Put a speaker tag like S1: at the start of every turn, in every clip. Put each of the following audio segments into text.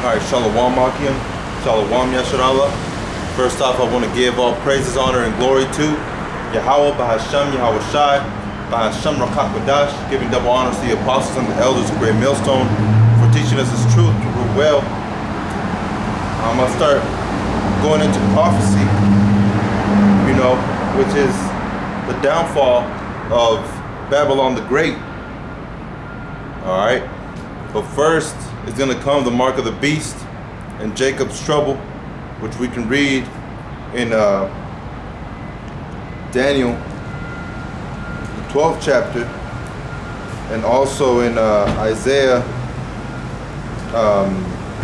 S1: Alright, Shalom Akim, Shalom Yasharallah. First off, I want to give all praises, honor, and glory to Yahweh, Bahasham, Yahweh Shai, Bahasham Rakak Wadash, giving double honors to the apostles and the elders of Great Millstone for teaching us His truth to rule well. I'm going to start going into prophecy, which is the downfall of Babylon the Great. Alright, but first is going to come the mark of the beast and Jacob's trouble, which we can read in Daniel, the 12th chapter, and also in Isaiah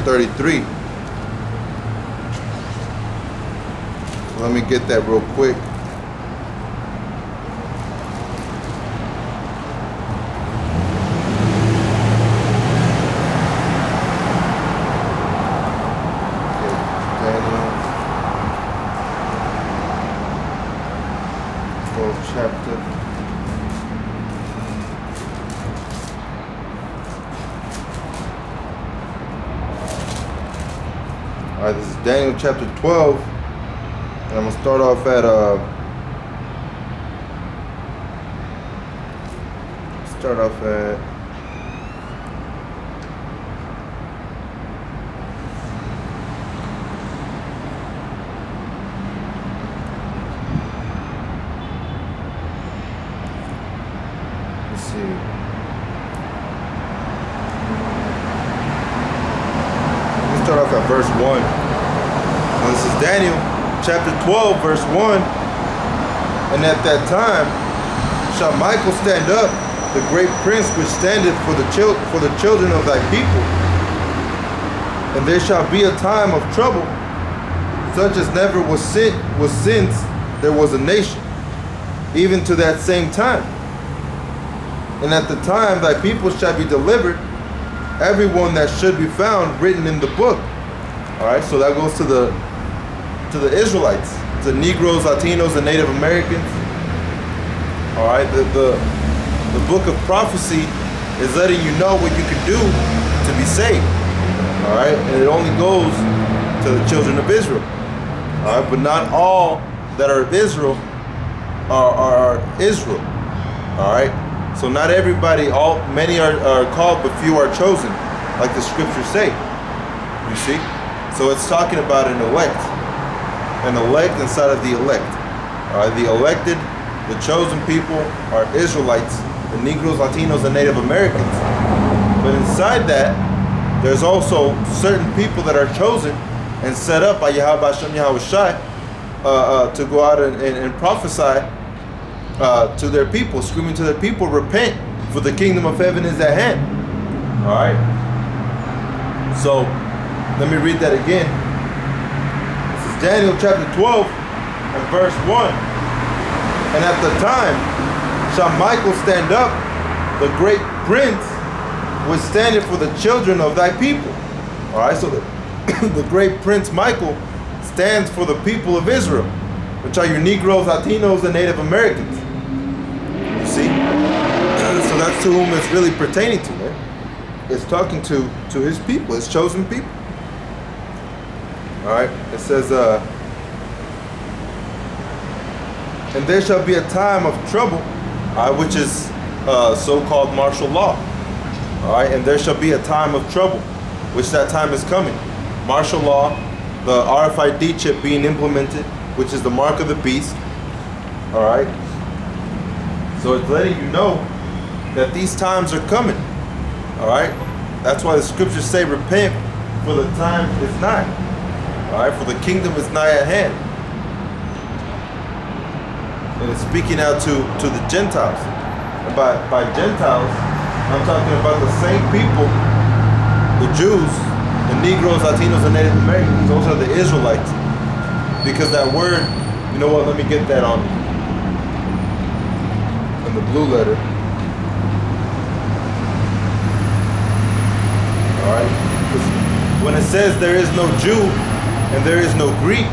S1: 33. So let me get that real quick. Chapter. Alright, this is Daniel chapter 12, and I'm going to start off at verse 1. Now this is Daniel chapter 12, verse 1. And at that time shall Michael stand up, the great prince which standeth for the children of thy people. And there shall be a time of trouble, such as never was since there was a nation, even to that same time. And at the time thy people shall be delivered, everyone that should be found written in the book. All right, so that goes to the Israelites, to Negroes, Latinos, and Native Americans. All right, the book of prophecy is letting you know what you can do to be saved. All right, and it only goes to the children of Israel. All right, but not all that are of Israel are Israel. All right, so not everybody. Many are called, but few are chosen, like the scriptures say. You see. So it's talking about an elect inside of the elect. The elected, the chosen people are Israelites, the Negroes, Latinos, and Native Americans. But inside that, there's also certain people that are chosen and set up by Yahweh Hashem Yahweh Shai to go out and prophesy to their people, screaming to their people, repent, for the kingdom of heaven is at hand. All right. So let me read that again. This is Daniel chapter 12 and verse 1. And at the time shall Michael stand up, the great prince, which standeth for the children of thy people. All right, so the great prince Michael stands for the people of Israel, which are your Negroes, Latinos, and Native Americans. You see? So that's to whom it's really pertaining to, man. It's talking to his people, his chosen people. All right, it says, and there shall be a time of trouble, which is so-called martial law. All right, and there shall be a time of trouble, which that time is coming. Martial law, the RFID chip being implemented, which is the mark of the beast. All right, so it's letting you know that these times are coming. All right, that's why the scriptures say, repent, for the time is nigh. All right, for the kingdom is nigh at hand. And it's speaking out to the Gentiles. And by Gentiles, I'm talking about the same people, the Jews, the Negroes, Latinos, and Native Americans. Those are the Israelites. Because that word, you know what, let me get that on in the blue letter. All right, because when it says there is no Jew and there is no Greek,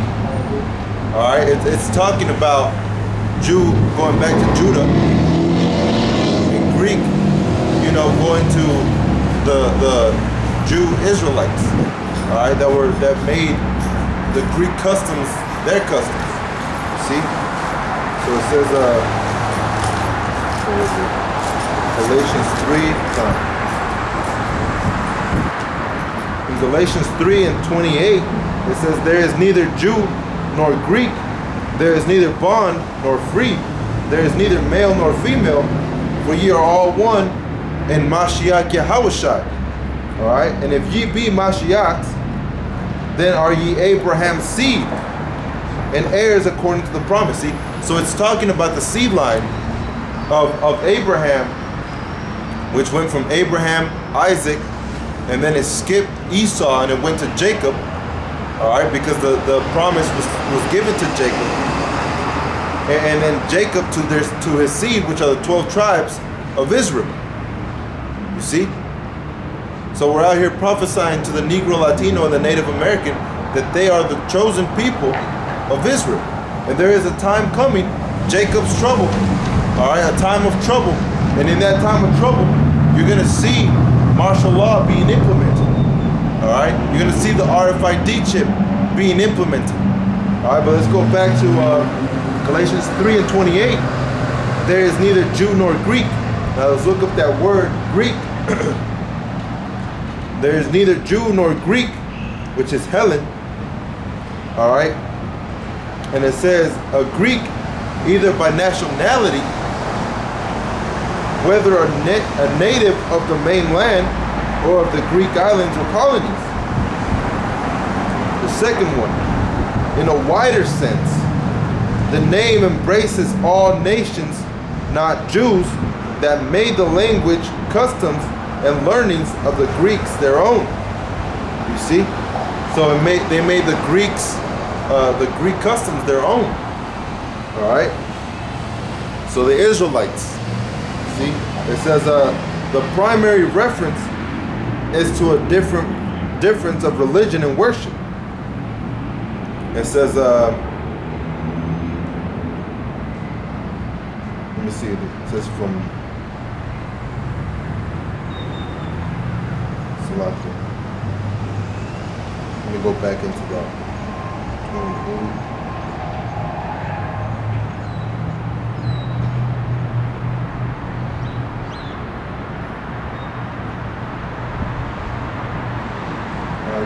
S1: all right, it's talking about Jew going back to Judah, and Greek, going to the Jew Israelites. all right, that made the Greek customs their customs. See? So it says, what is it? Galatians 3. In Galatians 3 and 28, it says, there is neither Jew nor Greek, there is neither bond nor free, there is neither male nor female, for ye are all one in Mashiach Yahushai. All right, and if ye be Mashiachs, then are ye Abraham's seed and heirs according to the promise. See, so it's talking about the seed line of Abraham, which went from Abraham, Isaac, and then it skipped Esau and it went to Jacob. All right, because the promise was given to Jacob, and then Jacob to his seed, which are the 12 tribes of Israel. You see? So we're out here prophesying to the Negro, Latino, and the Native American that they are the chosen people of Israel. And there is a time coming, Jacob's trouble, all right, a time of trouble. And in that time of trouble, you're going to see martial law being implemented. All right, you're going to see the RFID chip being implemented. All right, but let's go back to Galatians 3 and 28. There is neither Jew nor Greek. Now let's look up that word Greek. There is neither Jew nor Greek, which is Helen. All right, and it says a Greek either by nationality, whether a native of the mainland or of the Greek islands or colonies. The second one, in a wider sense, the name embraces all nations, not Jews, that made the language, customs, and learnings of the Greeks their own. You see? So they made the Greeks, the Greek customs their own. All right? So the Israelites, see? It says the primary reference is to a difference of religion and worship. It says, let me see, it says from Salakia. Let me go back into the 28.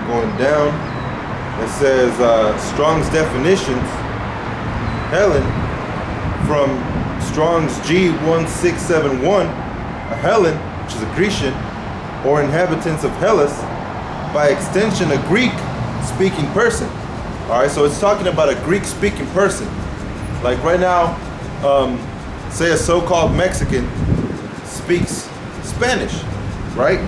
S1: Going down, it says Strong's definitions. Helen, from Strong's G1671, a Helen, which is a Grecian, or inhabitants of Hellas, by extension a Greek-speaking person. All right, so it's talking about a Greek-speaking person. Like right now, say a so-called Mexican speaks Spanish, right?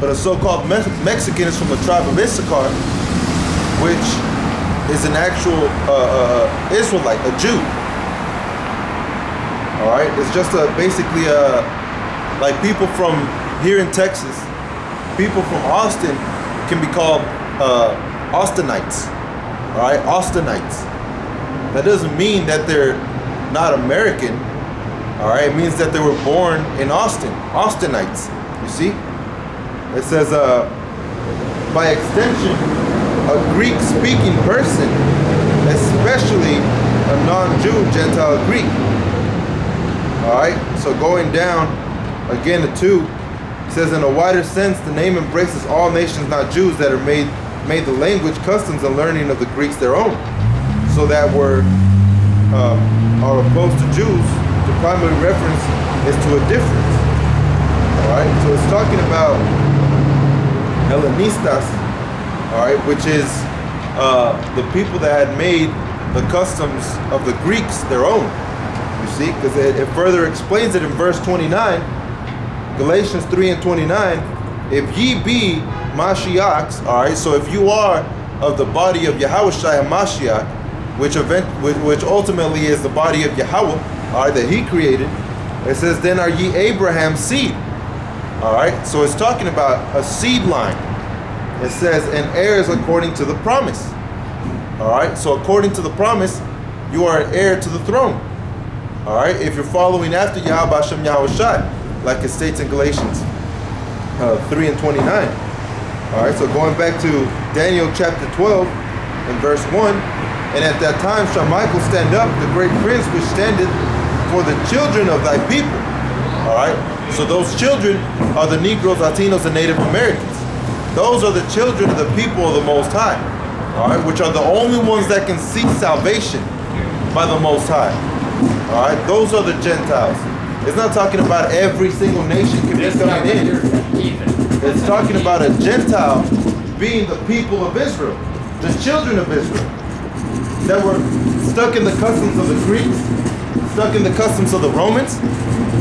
S1: But a so-called Mexican is from the tribe of Issachar, which is an actual Israelite, a Jew. All right, it's just basically like people from here in Texas, people from Austin can be called Austinites. All right, Austinites. That doesn't mean that they're not American. All right, it means that they were born in Austin, Austinites. You see? It says, by extension, a Greek-speaking person, especially a non-Jew, Gentile Greek. All right, so going down again to 2, it says, in a wider sense, the name embraces all nations, not Jews, that are made the language, customs, and learning of the Greeks their own. So that are opposed to Jews, the primary reference is to a difference. All right, so it's talking about Hellenistas, all right, which is the people that had made the customs of the Greeks their own. You see, because it further explains it in verse 29, Galatians 3 and 29. If ye be Mashiachs, all right, so if you are of the body of Yahushai HaMashiach, which ultimately is the body of Yahweh, all right, that He created, it says, then are ye Abraham's seed. All right, so it's talking about a seed line. It says, and heirs according to the promise. All right, so according to the promise, you are an heir to the throne. All right, if you're following after Yahweh Hashem Yahushai, like it states in Galatians 3 and 29. All right, so going back to Daniel chapter 12 and verse 1, and at that time shall Michael stand up, the great prince which standeth for the children of thy people. All right, so those children are the Negroes, Latinos, and Native Americans. Those are the children of the people of the Most High, all right, which are the only ones that can seek salvation by the Most High. All right, those are the Gentiles. It's not talking about every single nation can be coming in. It's talking about a Gentile being the people of Israel, the children of Israel, that were stuck in the customs of the Greeks, stuck in the customs of the Romans,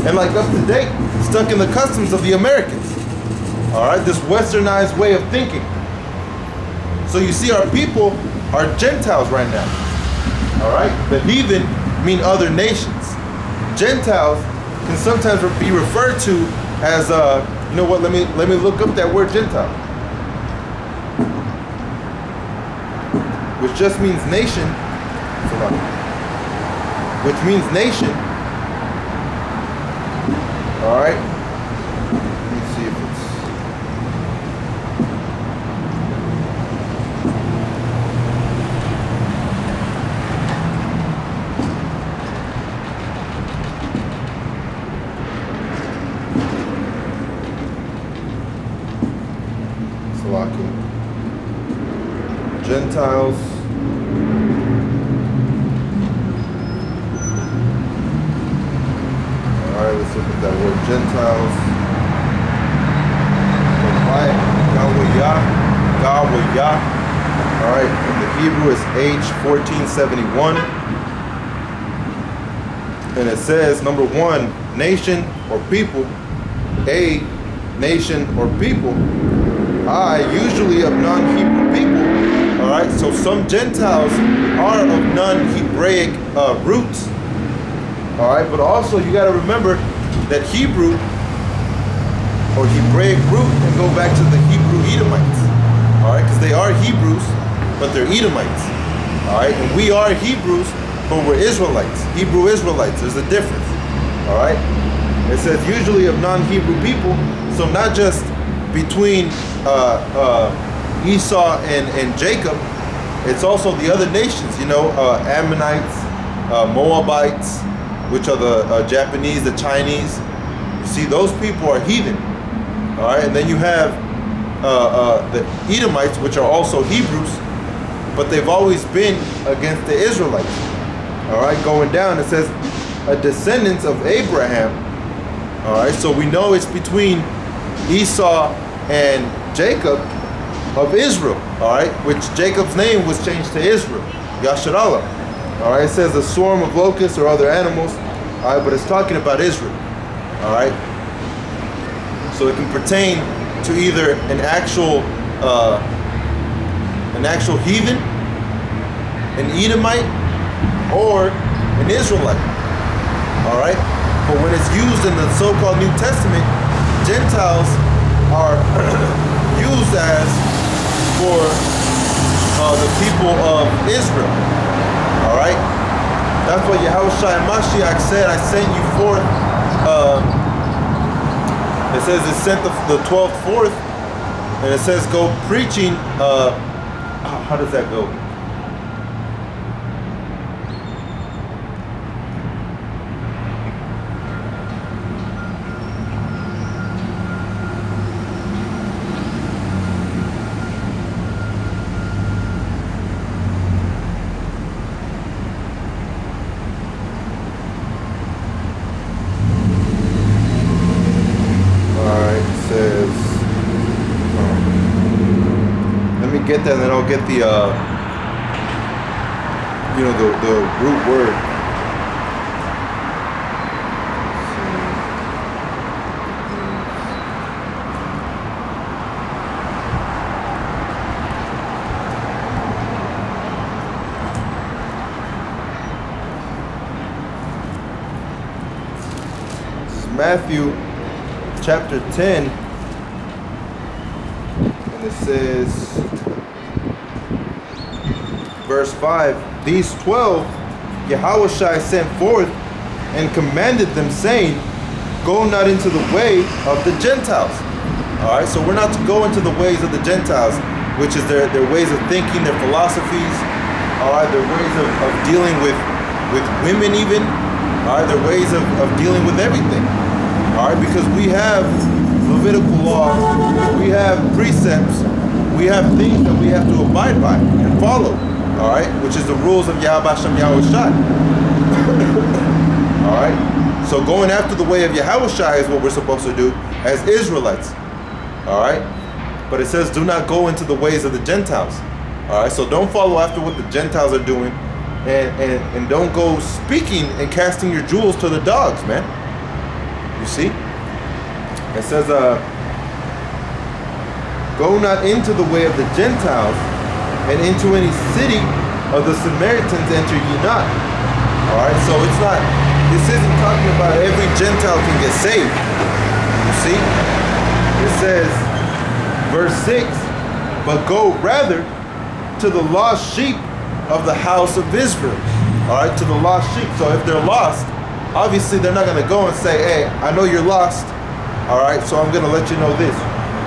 S1: and like up to date, stuck in the customs of the Americans. All right, this westernized way of thinking. So you see, our people are Gentiles right now. All right, the heathen mean other nations. Gentiles can sometimes be referred to as you know what? Let me look up that word Gentile, which just means nation. Which means nation. All right. Let me see if it's. Gentiles. Alright, let's look at that word Gentiles. Gawayah. Alright, in the Hebrew it's H1471. And it says, number one, nation or people. A, nation or people. I, usually of non-Hebrew people. All right, so some Gentiles are of non-Hebraic roots. All right, but also you got to remember that Hebrew or Hebraic root can go back to the Hebrew Edomites. All right, because they are Hebrews, but they're Edomites. All right, and we are Hebrews, but we're Israelites, Hebrew Israelites. There's a difference. All right, it says usually of non-Hebrew people, so not just between Esau and Jacob, it's also the other nations, you know, Ammonites, Moabites, which are the Japanese, the Chinese. You see, those people are heathen. All right, and then you have the Edomites, which are also Hebrews, but they've always been against the Israelites. All right, going down, it says a descendants of Abraham. All right, so we know it's between Esau and Jacob of Israel, all right, which Jacob's name was changed to Israel, Yasharallah. All right, it says a swarm of locusts or other animals, all right, but it's talking about Israel, all right. So it can pertain to either an actual heathen, an Edomite, or an Israelite, all right. But when it's used in the so-called New Testament, Gentiles are used as for the people of Israel. All right, that's what Yahushua Mashiach said. I sent you forth. It says it sent the 12th forth, and it says go preaching. How does that go? Get that, and then I'll get the you know, the root word. This is Matthew chapter 10, and it says, verse 5, these 12 Yahushua sent forth and commanded them, saying, go not into the way of the Gentiles. All right, so we're not to go into the ways of the Gentiles, which is their ways of thinking, their philosophies, all right, their ways of dealing with women even, all right, their ways of dealing with everything, all right, because we have Levitical laws, we have precepts, we have things that we have to abide by and follow, all right, which is the rules of Yahweh Shem Yahweh Shai. All right, so going after the way of Yahweh Shai is what we're supposed to do as Israelites. All right, but it says do not go into the ways of the Gentiles. All right, so don't follow after what the Gentiles are doing, and don't go speaking and casting your jewels to the dogs, man. You see, it says go not into the way of the Gentiles, and into any city of the Samaritans enter ye not. All right, so it's not, this isn't talking about every Gentile can get saved. You see, it says, verse 6, but go rather to the lost sheep of the house of Israel. All right, to the lost sheep. So if they're lost, obviously they're not going to go and say, hey, I know you're lost. All right, so I'm going to let you know this.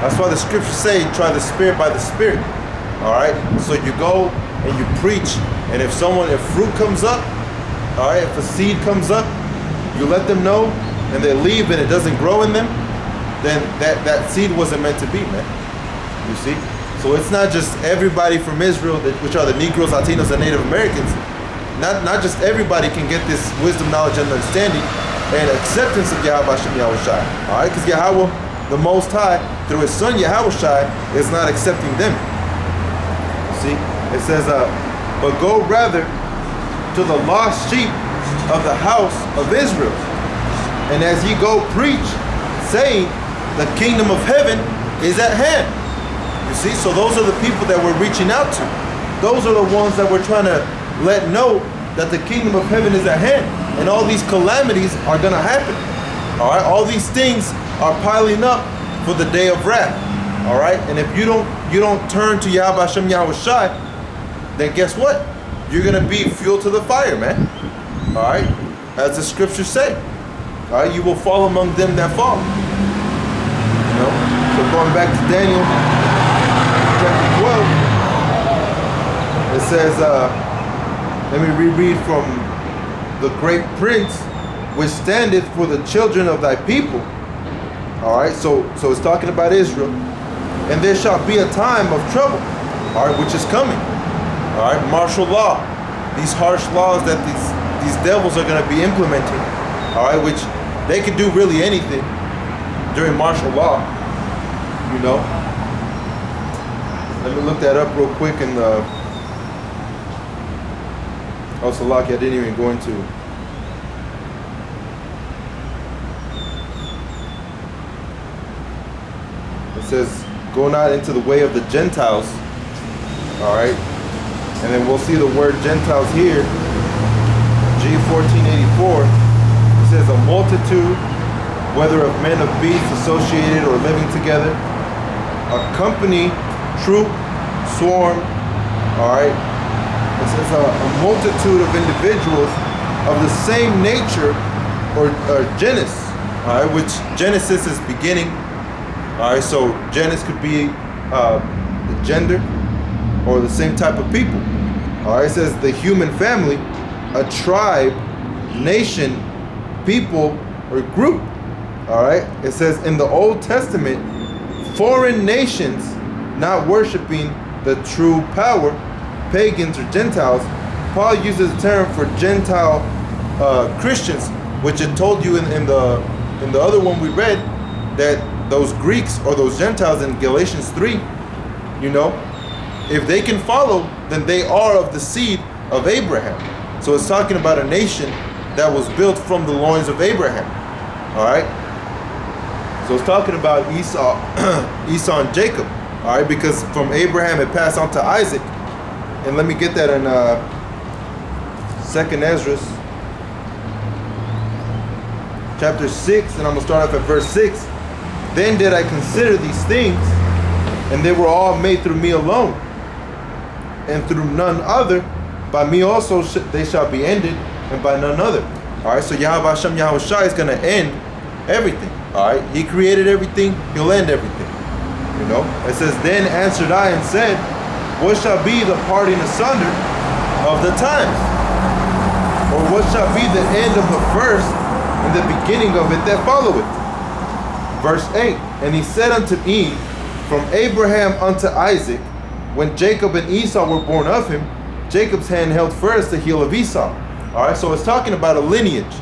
S1: That's why the scriptures say, try the spirit by the spirit. All right, so you go and you preach, and if fruit comes up, all right, if a seed comes up, you let them know, and they leave and it doesn't grow in them, then that seed wasn't meant to be, man. You see? So it's not just everybody from Israel, which are the Negroes, Latinos, and Native Americans. Not just everybody can get this wisdom, knowledge, and understanding and acceptance of Yahweh Shem Yahweh Shai. All right, because Yahweh, the Most High, through His Son Yahweh Shai, is not accepting them. See, it says, but go rather to the lost sheep of the house of Israel, and as ye go preach, saying, the kingdom of heaven is at hand. You see, so those are the people that we're reaching out to. Those are the ones that we're trying to let know that the kingdom of heaven is at hand, and all these calamities are going to happen. All right, all these things are piling up for the day of wrath. All right, and if you don't turn to Yahweh Shem Yahweh Shai, then guess what? You're going to be fuel to the fire, man. All right, as the scriptures say. All right, you will fall among them that fall. You know, so going back to Daniel chapter 12, it says, let me reread from the great prince which standeth for the children of thy people. All right, so it's talking about Israel. And there shall be a time of trouble, all right, which is coming. All right, martial law, these harsh laws that these devils are going to be implementing. All right, which they can do really anything during martial law. You know, let me look that up real quick. And Salaki, I didn't even go into. It says, go not into the way of the Gentiles. All right, and then we'll see the word Gentiles here. G1484. It says a multitude, whether of men of beasts associated or living together, a company, troop, swarm. All right. It says a multitude of individuals of the same nature or genus. All right, which Genesis is beginning. All right, so genus could be the gender or the same type of people. All right, it says the human family, a tribe, nation, people, or group. All right, it says in the Old Testament, foreign nations not worshiping the true power, pagans or Gentiles. Paul uses the term for Gentile Christians, which it told you in the other one we read that those Greeks or those Gentiles in Galatians 3, you know, if they can follow, then they are of the seed of Abraham. So it's talking about a nation that was built from the loins of Abraham. All right. So it's talking about Esau and Jacob. All right, because from Abraham it passed on to Isaac. And let me get that in 2nd Ezra chapter 6, and I'm going to start off at verse 6. Then did I consider these things, and they were all made through me alone, and through none other. By me also they shall be ended, and by none other. All right, so Yahweh Hashem Yahweh Shai is going to end everything. All right, He created everything, He'll end everything. You know, it says, then answered I and said, what shall be the parting asunder of the times? Or what shall be the end of the first and the beginning of it that followeth? Verse 8, and he said unto me, from Abraham unto Isaac, when Jacob and Esau were born of him, Jacob's hand held first the heel of Esau. All right, so it's talking about a lineage.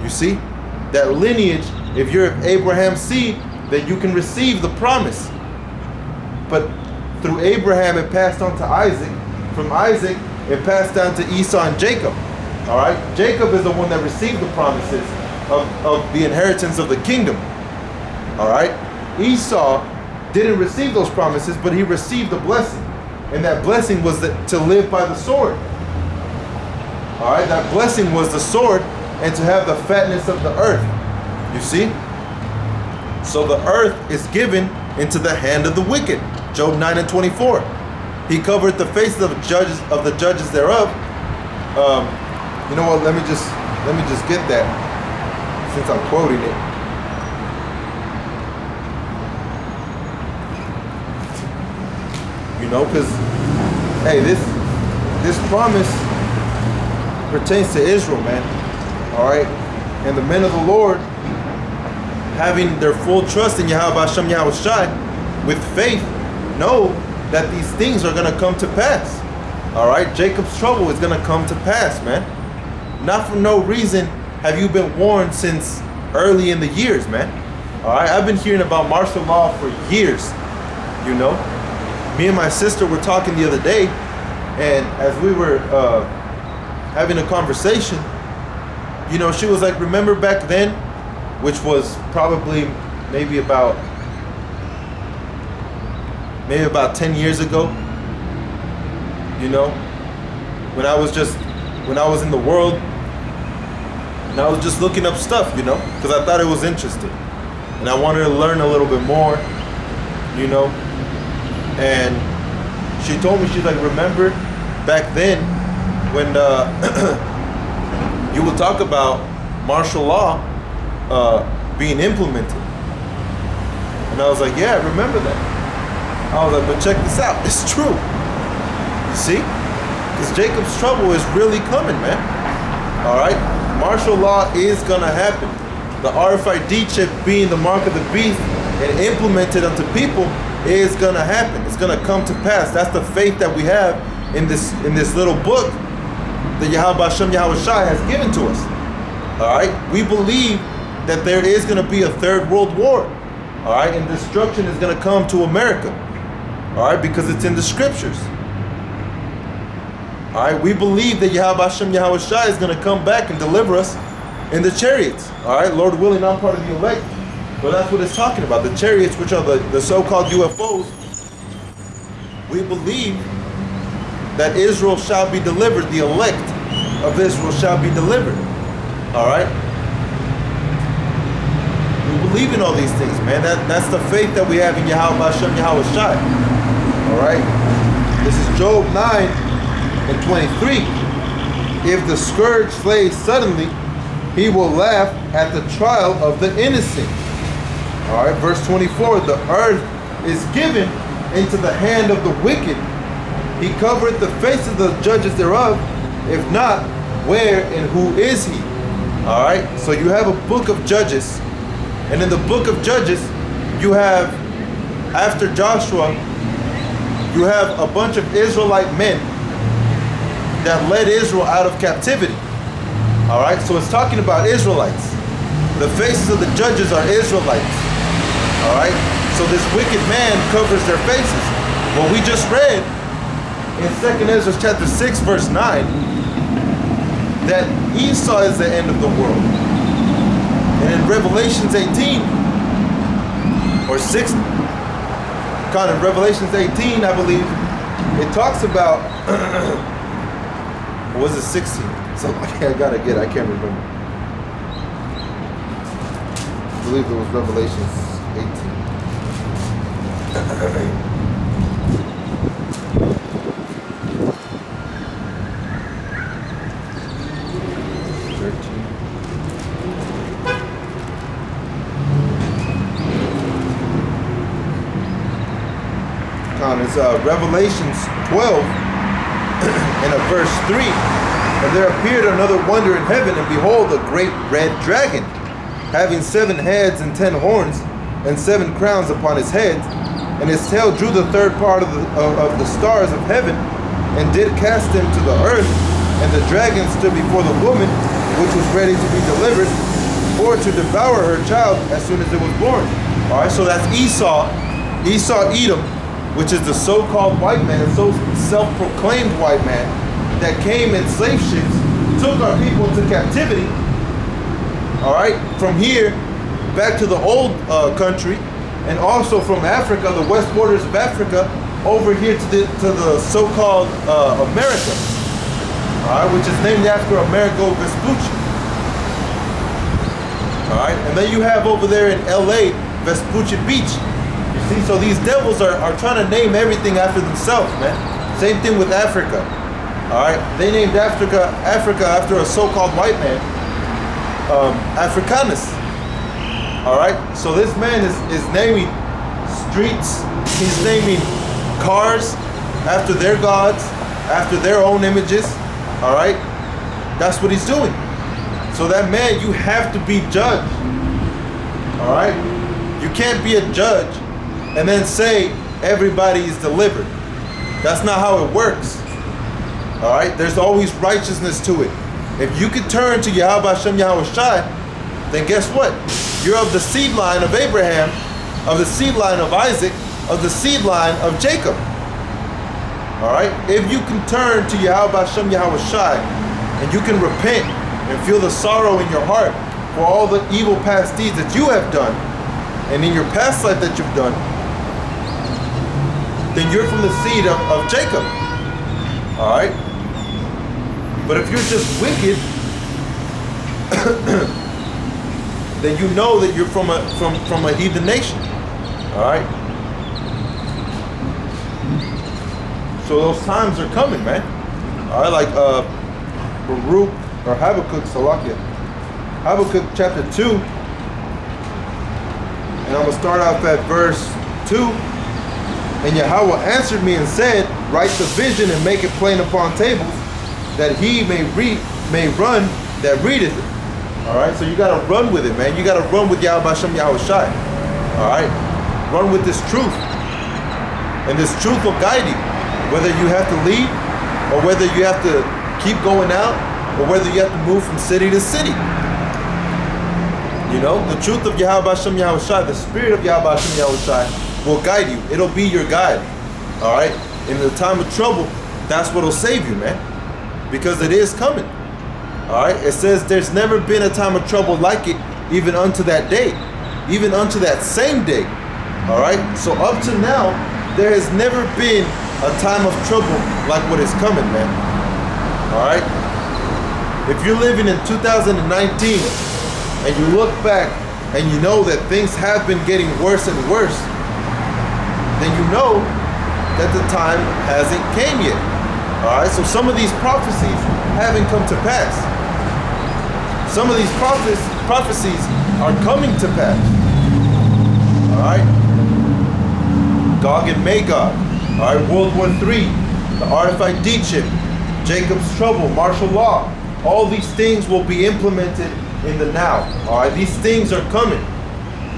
S1: You see, that lineage, if you're of Abraham's seed, then you can receive the promise. But through Abraham, it passed on to Isaac. From Isaac, it passed down to Esau and Jacob. All right, Jacob is the one that received the promises of the inheritance of the kingdom. All right, Esau didn't receive those promises, but he received the blessing. And that blessing was to live by the sword. All right, that blessing was the sword and to have the fatness of the earth. You see? So the earth is given into the hand of the wicked. Job 9 and 24. He covered the faces of the judges thereof. You know what? Let me just get that since I'm quoting it. You know, because hey, this promise pertains to Israel, man. All right, and the men of the Lord, having their full trust in Yahweh Hashem Yahweh Shai, with faith, know that these things are going to come to pass. All right, Jacob's trouble is going to come to pass, man. Not for no reason have you been warned since early in the years, man. All right, I've been hearing about martial law for years. You know, me and my sister were talking the other day, and as we were having a conversation, you know, she was like, remember back then, which was probably maybe about 10 years ago, you know, when I was in the world and I was just looking up stuff, you know, because I thought it was interesting and I wanted to learn a little bit more, you know. And she told me, she's like, remember back then when you would talk about martial law being implemented. And I was like, yeah, I remember that. I was like, but check this out, it's true. You see? Because Jacob's trouble is really coming, man. All right? Martial law is gonna happen. The RFID chip being the mark of the beast and implemented unto people is gonna happen. It's gonna come to pass. That's the faith that we have in this little book that Yahweh Hashem Yahweh Shai has given to us. All right? We believe that there is gonna be a third world war. All right? And destruction is gonna come to America. All right? Because it's in the scriptures. All right? We believe that Yahweh Hashem Yahweh Shai is gonna come back and deliver us in the chariots. All right? Lord willing, I'm part of the elect. But that's what it's talking about. The chariots, which are the so-called UFOs. We believe that Israel shall be delivered. The elect of Israel shall be delivered. All right? We believe in all these things, man. That's the faith that we have in Yahweh Hashem Yahweh Shai. All right? This is Job 9 and 23. If the scourge slays suddenly, he will laugh at the trial of the innocent. All right, verse 24, the earth is given into the hand of the wicked. He covered the face of the judges thereof. If not, where and who is he? All right, so you have a book of Judges. And in the book of Judges, you have, after Joshua, you have a bunch of Israelite men that led Israel out of captivity. All right, so it's talking about Israelites. The faces of the judges are Israelites. All right, so this wicked man covers their faces. Well, we just read in 2 Ezra chapter 6 verse 9 that Esau is the end of the world. And in Revelations 18 or 6, kind of Revelations 18, I believe, it talks about or was it 16? Something I can't remember. I believe it was Revelations 18. 13. on is Revelations 12 and verse 3. And there appeared another wonder in heaven, and behold, a great red dragon, having 7 heads and 10 horns, and 7 crowns upon his heads. And his tail drew the third part of the stars of heaven, and did cast them to the earth. And the dragon stood before the woman, which was ready to be delivered, for to devour her child as soon as it was born. All right, so that's Esau, Edom, which is the so-called white man, and so self-proclaimed white man that came in slave ships, took our people into captivity. All right, from here back to the old country, and also from Africa, the west borders of Africa, over here to the so-called America. All right, which is named after Amerigo Vespucci. All right, and then you have over there in LA, Vespucci Beach. You see, so these devils are trying to name everything after themselves, man. Same thing with Africa. All right, they named Africa after a so-called white man, Africanus. All right, so this man is naming streets. He's naming cars after their gods, after their own images. All right, that's what he's doing. So that man, you have to be judged. All right, you can't be a judge and then say everybody is delivered. That's not how it works. All right, there's always righteousness to it. If you could turn to Yahweh Hashem Yahweh Shai, then guess what? You're of the seed line of Abraham, of the seed line of Isaac, of the seed line of Jacob. All right, if you can turn to Yahweh Hashem Yahweh Shai, and you can repent and feel the sorrow in your heart for all the evil past deeds that you have done, and in your past life that you've done, then you're from the seed of Jacob. All right, but if you're just wicked, then you know that you're from a heathen nation. All right. So those times are coming, man. All right, like Baruch or Habakkuk, Salakia. Habakkuk chapter 2, and I'm gonna start off at verse 2. And Yahweh answered me and said, write the vision and make it plain upon tables, that he may run that readeth it. All right, so you gotta run with it, man. You gotta run with Yahweh Hashem Yahweh Shai. All right, run with this truth, and this truth will guide you, whether you have to leave, or whether you have to keep going out, or whether you have to move from city to city. You know, the truth of Yahweh Hashem Yahweh Shai, the spirit of Yahweh Hashem Yahweh Shai will guide you. It'll be your guide. All right, in the time of trouble, that's what'll save you, man, because it is coming. All right, it says there's never been a time of trouble like it, even unto that day, even unto that same day. All right, so up to now, there has never been a time of trouble like what is coming, man. All right, if you're living in 2019 and you look back and you know that things have been getting worse and worse, then you know that the time hasn't came yet. All right, so some of these prophecies haven't come to pass. Some of these prophecies are coming to pass. All right, Gog and Magog. All right, World War III, the RFID chip, Jacob's trouble, martial law. All these things will be implemented in the now. All right, these things are coming.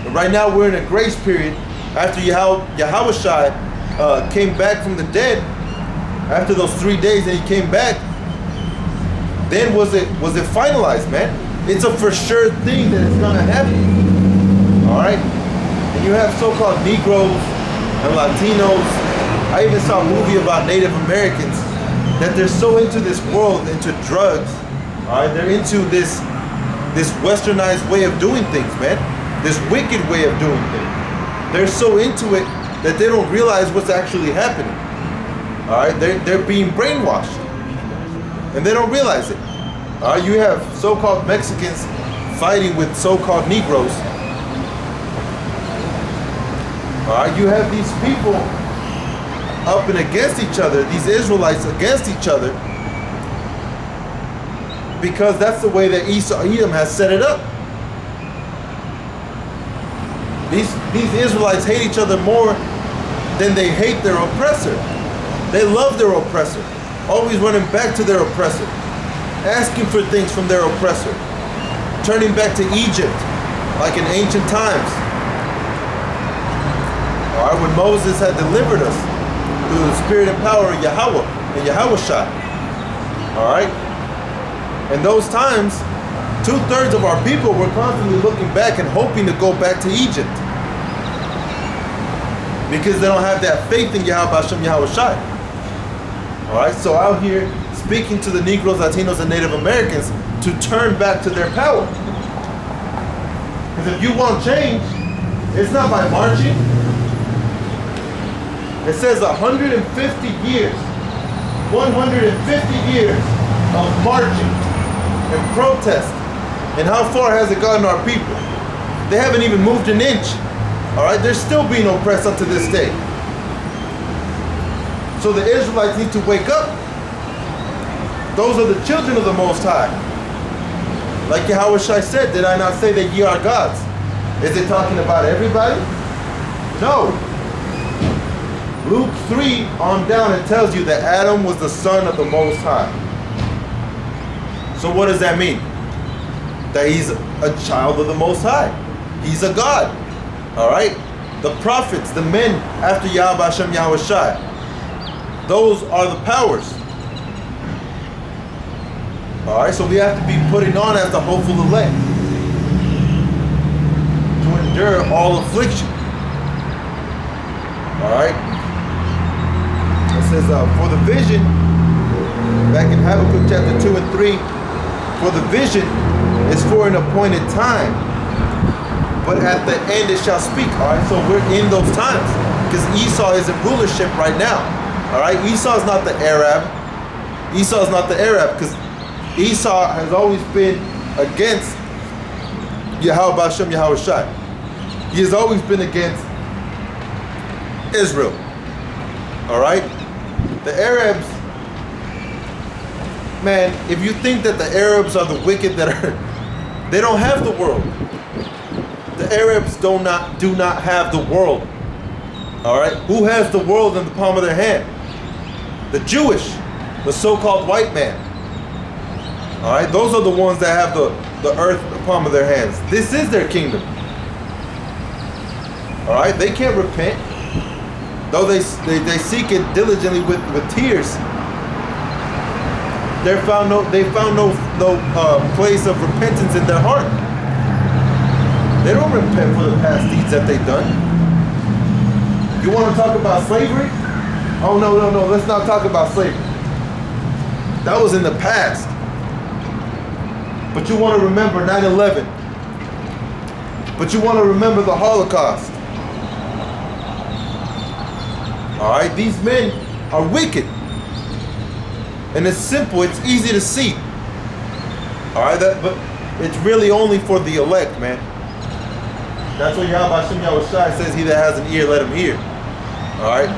S1: But right now we're in a grace period after Yahweh Shai came back from the dead. After those 3 days that he came back, then was it finalized, man? It's a for sure thing that it's gonna happen. All right, and you have so-called Negroes and Latinos. I even saw a movie about Native Americans that they're so into this world, into drugs. All right, they're into this westernized way of doing things, man. This wicked way of doing things. They're so into it that they don't realize what's actually happening. All right, they're being brainwashed, and they don't realize it. All right, you have so-called Mexicans fighting with so-called Negroes. All right, you have these people up and against each other, these Israelites against each other, because that's the way that Esau Edom has set it up. These Israelites hate each other more then they hate their oppressor. They love their oppressor, always running back to their oppressor, asking for things from their oppressor, turning back to Egypt like in ancient times. All right, when Moses had delivered us through the spirit and power of Yahweh and Yahushua. All right, in those times, 2/3 of our people were constantly looking back and hoping to go back to Egypt because they don't have that faith in Yahweh Hashem Yahushua. All right, so out here speaking to the Negroes, Latinos, and Native Americans to turn back to their power. Because if you want change, it's not by marching. It says 150 years, 150 years of marching and protest. And how far has it gotten our people? They haven't even moved an inch. All right, they're still being oppressed up to this day. So the Israelites need to wake up. Those are the children of the Most High. Like Yahushua said, did I not say that ye are gods? Is it talking about everybody? No. Luke 3 on down, it tells you that Adam was the son of the Most High. So what does that mean? That he's a child of the Most High. He's a God. All right? The prophets, the men after Yahweh Hashem Yahushua, those are the powers. All right? So we have to be putting on as the hopeful elect to endure all affliction. All right? It says, for the vision, back in Habakkuk chapter 2 and 3, for the vision is for an appointed time, but at the end it shall speak. All right, so we're in those times because Esau is in rulership right now. All right, Esau is not the Arab. Esau is not the Arab because Esau has always been against Yahweh Hashem Yahushua. He has always been against Israel. All right, the Arabs, man, if you think that the Arabs are the wicked that are, they don't have the world. The Arabs do not have the world. All right, who has the world in the palm of their hand? The Jewish, the so-called white man. All right, those are the ones that have the earth in the palm of their hands. This is their kingdom. All right, they can't repent, though they seek it diligently with tears. They found no place of repentance in their heart. They don't repent for the past deeds that they've done. You want to talk about slavery? Oh no, let's not talk about slavery. That was in the past. But you want to remember 9/11. But you want to remember the Holocaust. All right, these men are wicked. And it's simple, it's easy to see. All right, but it's really only for the elect, man. That's what Yahweh Hashem Yahushua says, he that has an ear, let him hear. All right?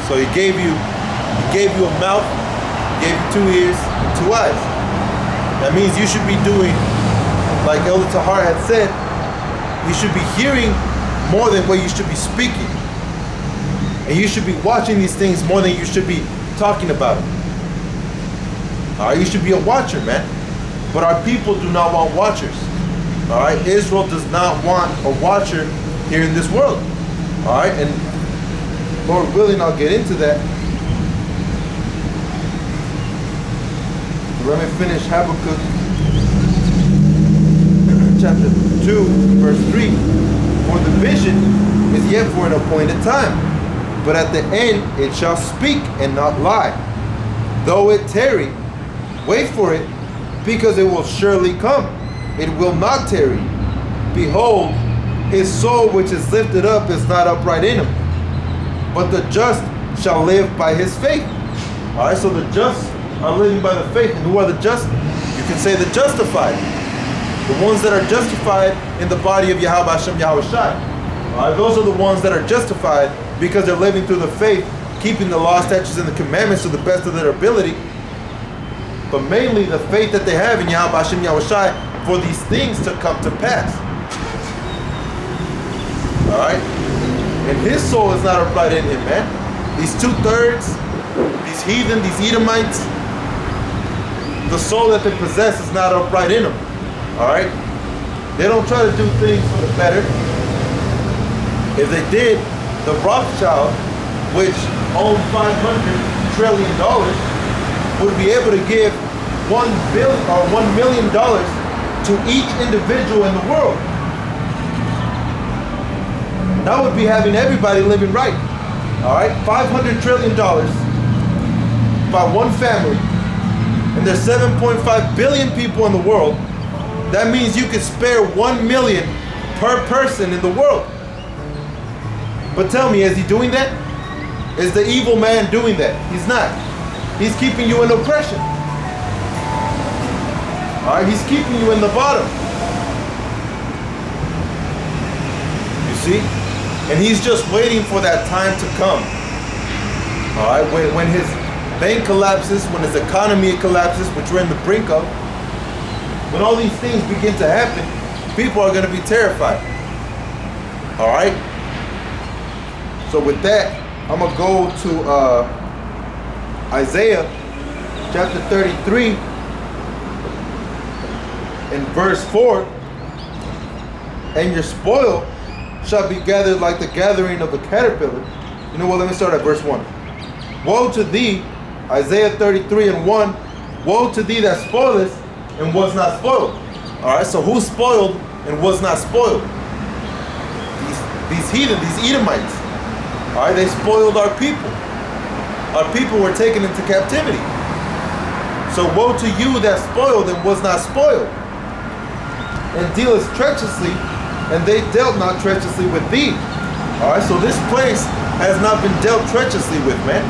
S1: So he gave you a mouth, he gave you 2 ears and 2 eyes. That means you should be doing, like Elder Tahar had said, you should be hearing more than what you should be speaking. And you should be watching these things more than you should be talking about it. All right, you should be a watcher, man. But our people do not want watchers. All right, Israel does not want a watcher here in this world. All right, and Lord willing, I'll get into that. So let me finish Habakkuk chapter 2, verse 3. For the vision is yet for an appointed time, but at the end it shall speak and not lie. Though it tarry, wait for it, because it will surely come. It will not tarry. Behold, his soul which is lifted up is not upright in him, but the just shall live by his faith. All right, so the just are living by the faith. And who are the just? You can say the justified. The ones that are justified in the body of Yahweh Hashem Yahushua. All right, those are the ones that are justified because they're living through the faith, keeping the law, statutes, and the commandments to the best of their ability. But mainly the faith that they have in Yahweh Hashem Yahushua for these things to come to pass. All right? And his soul is not upright in him, man. These 2/3, these heathen, these Edomites, the soul that they possess is not upright in them. Alright? They don't try to do things for the better. If they did, the Rothschild, which owned $500 trillion, would be able to give $1 million to each individual in the world. That would be having everybody living right. All right, $500 trillion by one family, and there's 7.5 billion people in the world. That means you could spare 1 million per person in the world. But tell me, is he doing that? Is the evil man doing that? He's not. He's keeping you in oppression. All right, he's keeping you in the bottom. You see? And he's just waiting for that time to come. All right, when his bank collapses, when his economy collapses, which we're in the brink of, when all these things begin to happen, people are going to be terrified. All right? So with that, I'm going to go to Isaiah chapter 33 and verse 4. And your spoil shall be gathered like the gathering of a caterpillar. You know what? Let me start at verse 1. Woe to thee, Isaiah 33 and 1. Woe to thee that spoilest and was not spoiled. All right, so who spoiled and was not spoiled? These heathen, these Edomites. All right, they spoiled our people. Our people were taken into captivity. So woe to you that spoiled and was not spoiled, and dealest treacherously, and they dealt not treacherously with thee. All right, so this place has not been dealt treacherously with, man.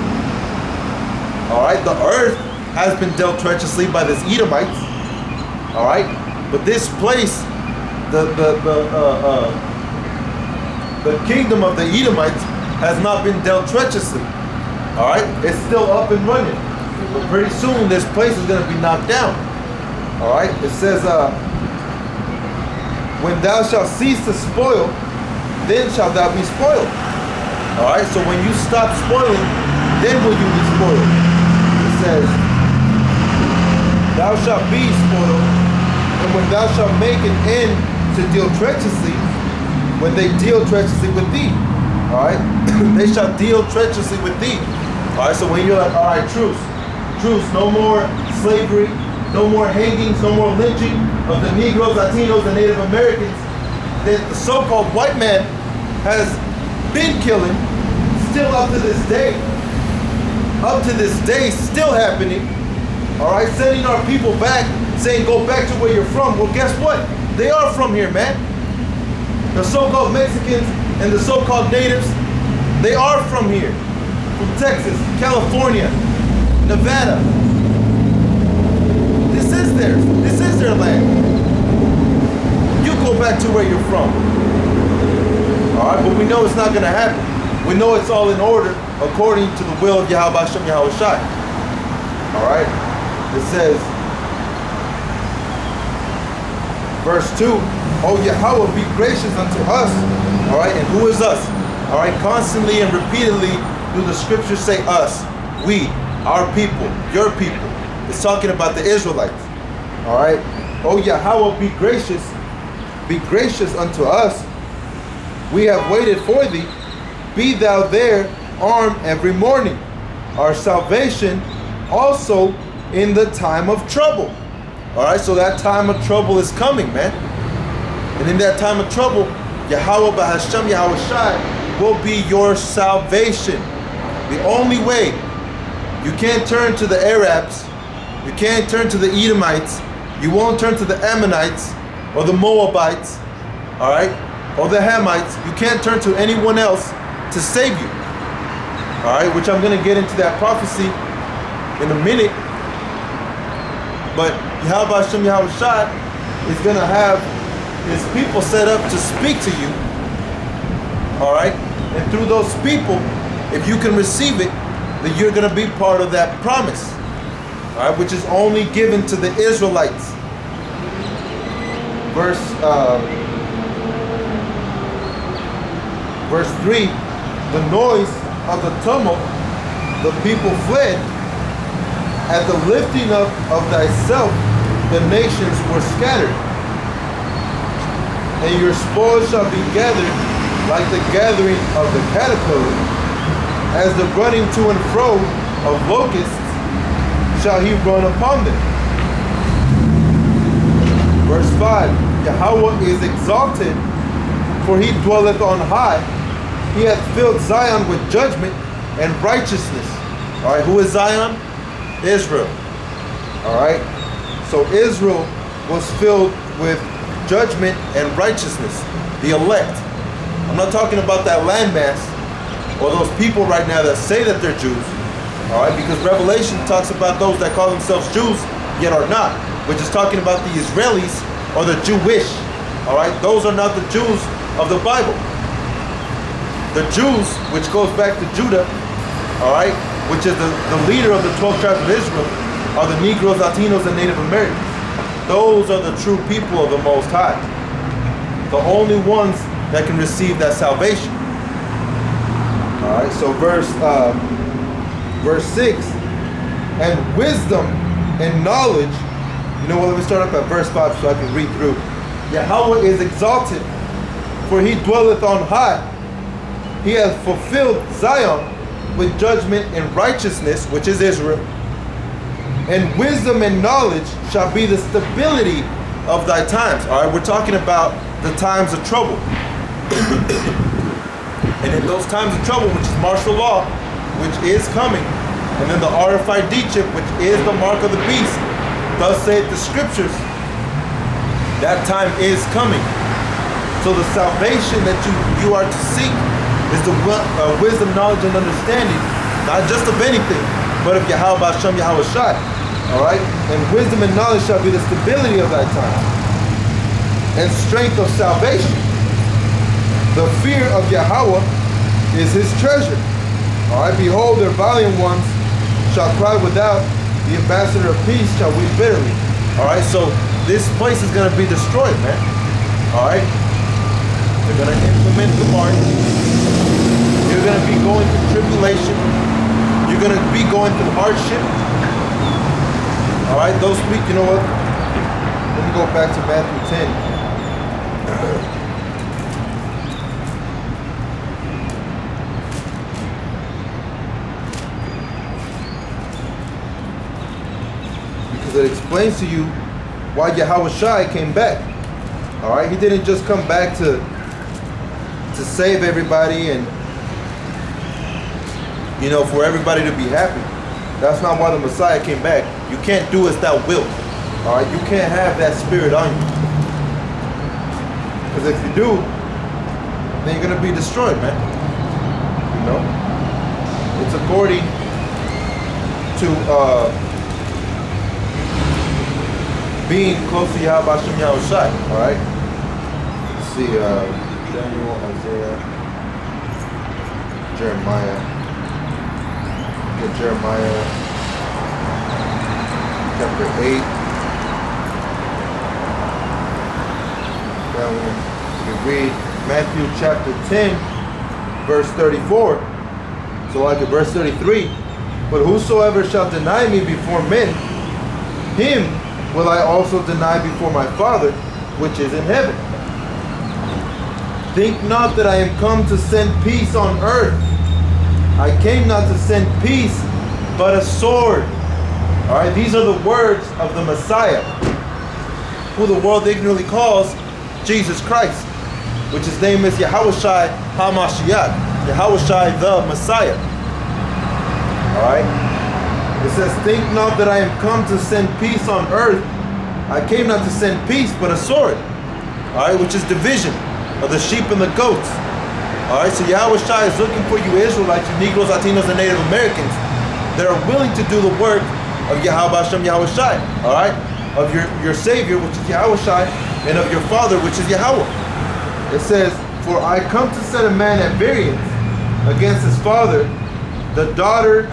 S1: All right, the earth has been dealt treacherously by this Edomites. All right, but this place, the kingdom of the Edomites has not been dealt treacherously. All right, it's still up and running, but pretty soon this place is going to be knocked down. All right, it says, when thou shalt cease to spoil, then shalt thou be spoiled. All right, so when you stop spoiling, then will you be spoiled. It says, thou shalt be spoiled. And when thou shalt make an end to deal treacherously, when they deal treacherously with thee, all right, they shall deal treacherously with thee. All right, so when you're like, all right, truce, no more slavery, no more hangings, no more lynching of the Negroes, Latinos, and Native Americans that the so-called white man has been killing, still up to this day. Up to this day, still happening. All right, sending our people back, saying go back to where you're from. Well, guess what? They are from here, man. The so-called Mexicans and the so-called natives, they are from here. From Texas, California, Nevada. This is theirs. This is their land. You go back to where you're from. All right, but we know it's not going to happen. We know it's all in order according to the will of Yahweh Hashem Yahweh Shai. All right, it says, verse 2, O Yahweh, be gracious unto us. All right, and who is us? All right, constantly and repeatedly do the scriptures say us, we, our people, your people. It's talking about the Israelites. All right, O Yahweh, be gracious unto us. We have waited for thee. Be thou there armed every morning. Our salvation also in the time of trouble. All right, so that time of trouble is coming, man. And in that time of trouble, Yahweh B'Hashem Yahweh Shai will be your salvation. The only way. You can't turn to the Arabs. You can't turn to the Edomites. You won't turn to the Ammonites or the Moabites, all right, or the Hamites. You can't turn to anyone else to save you, all right, which I'm going to get into that prophecy in a minute. But Yahweh Hashem Yahweh Shai is going to have his people set up to speak to you, all right, and through those people, if you can receive it, then you're going to be part of that promise, all right, which is only given to the Israelites. Verse 3, the noise of the tumult, the people fled. At the lifting up of thyself, the nations were scattered. And your spoils shall be gathered like the gathering of the caterpillar. As the running to and fro of locusts shall he run upon them. Verse 5, Yahweh is exalted, for he dwelleth on high. He hath filled Zion with judgment and righteousness. All right, who is Zion? Israel. All right, so Israel was filled with judgment and righteousness, the elect. I'm not talking about that landmass or those people right now that say that they're Jews. All right, because Revelation talks about those that call themselves Jews yet are not, which is talking about the Israelis or the Jewish. All right, those are not the Jews of the Bible. The Jews, which goes back to Judah, all right, which is the leader of the 12 tribes of Israel, are the Negroes, Latinos, and Native Americans. Those are the true people of the Most High. The only ones that can receive that salvation. All right, so verse 6, and wisdom and knowledge. You know what, let me start up at verse 5 so I can read through. Yahweh is exalted, for he dwelleth on high. He hath fulfilled Zion with judgment and righteousness, which is Israel. And wisdom and knowledge shall be the stability of thy times. All right, we're talking about the times of trouble. And in those times of trouble, which is martial law, which is coming, and then the RFID chip, which is the mark of the beast, thus saith the scriptures, that time is coming. So the salvation that you are to seek is the wisdom, knowledge, and understanding, not just of anything, but of Yahweh Hashem, Yahweh Shai. All right? And wisdom and knowledge shall be the stability of thy time, and strength of salvation. The fear of Yahweh is his treasure. All right? Behold, their valiant ones shall cry without, the ambassador of peace shall weep bitterly. All right? So this place is going to be destroyed, man. All right? They're going to implement the mark. You're going to be going through tribulation. You're going to be going through hardship. All right, those speak, you know what? Let me go back to Matthew 10. Because it explains to you why Yahweh Shai came back. All right, he didn't just come back to save everybody and, you know, for everybody to be happy. That's not why the Messiah came back. You can't do as thou wilt. All right, you can't have that spirit on you. Because if you do, then you're gonna be destroyed, man. You know, it's according to being close to Yahweh Hashem, Yahweh Shai. All right. Let's see, Daniel, Isaiah, Jeremiah. Jeremiah chapter 8. Then we read Matthew chapter 10, verse 34. So like at verse 33. But whosoever shall deny me before men, him will I also deny before my Father, which is in heaven. Think not that I am come to send peace on earth. I came not to send peace, but a sword. All right, these are the words of the Messiah, who the world ignorantly calls Jesus Christ, which his name is Yahushai HaMashiach, Yahushai the Messiah. All right, it says, think not that I am come to send peace on earth. I came not to send peace, but a sword. All right, which is division of the sheep and the goats. All right, so Yahweh Shai is looking for you Israelites, you Negroes, Latinos, and Native Americans that are willing to do the work of Yahweh Hashem, Yahweh Shai, all right, of your Savior, which is Yahweh Shai, and of your Father, which is Yahweh. It says, for I come to set a man at variance against his father, the daughter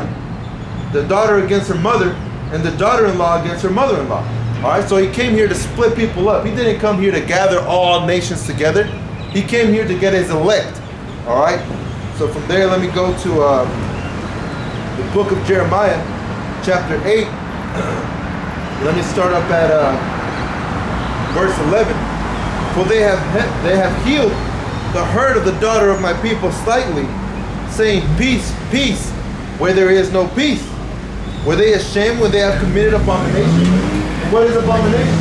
S1: against her mother, and the daughter-in-law against her mother-in-law. All right, so he came here to split people up. He didn't come here to gather all nations together. He came here to get his elect. All right, So from there, let me go to the book of Jeremiah, chapter 8. Let me start up at verse 11. For they have healed the hurt of the daughter of my people slightly, saying, peace, peace, where there is no peace. Were they ashamed when they have committed abomination? What is abomination?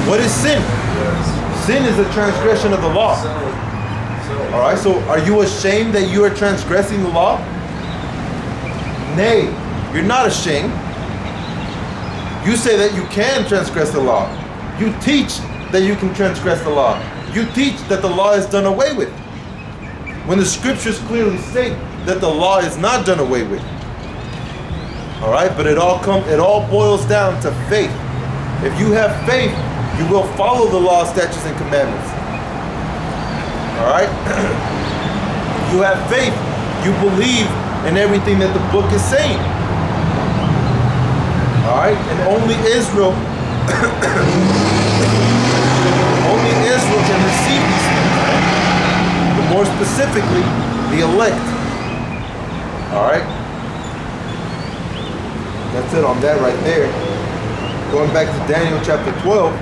S1: What is sin? Sin is a transgression of the law. All right, so are you ashamed that you are transgressing the law? Nay, you're not ashamed. You say that you can transgress the law. You teach that you can transgress the law. You teach that the law is done away with, when the scriptures clearly state that the law is not done away with. All right, but it all boils down to faith. If you have faith, you will follow the law, statutes, and commandments. All right? You have faith. You believe in everything that the book is saying. All right? And only Israel can receive these things. But more specifically, the elect. All right? That's it on that right there. Going back to Daniel chapter 12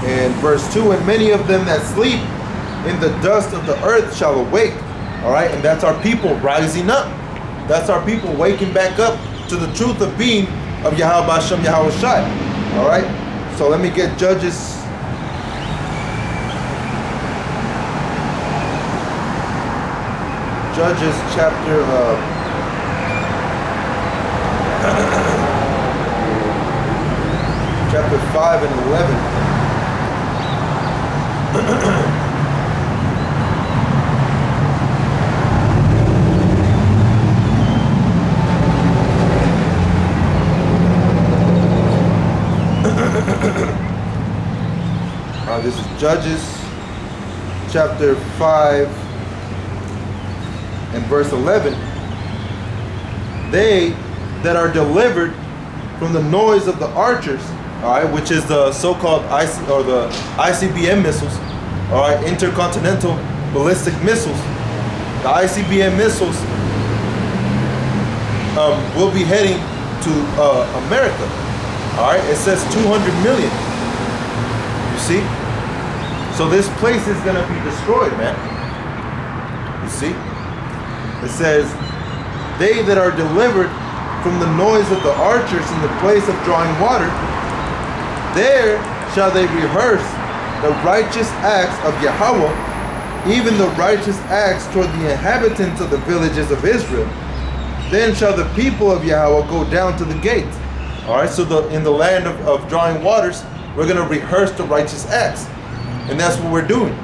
S1: and verse 2, and many of them that sleep in the dust of the earth shall awake. All right, and that's our people rising up. That's our people waking back up to the truth of being of Yahweh Hashem Yahweh Shai. All right, so let me get Judges. Judges chapter chapter 5 and 11. This is Judges chapter 5 and verse 11. They that are delivered from the noise of the archers, all right, which is the so-called the ICBM missiles, all right, intercontinental ballistic missiles. The ICBM missiles will be heading to America. All right, it says 200 million. You see? So this place is gonna be destroyed, man. You see? It says, they that are delivered from the noise of the archers in the place of drawing water, there shall they rehearse the righteous acts of Yahweh, even the righteous acts toward the inhabitants of the villages of Israel. Then shall the people of Yahweh go down to the gates. All right, so in the land of drawing waters, we're going to rehearse the righteous acts. And that's what we're doing.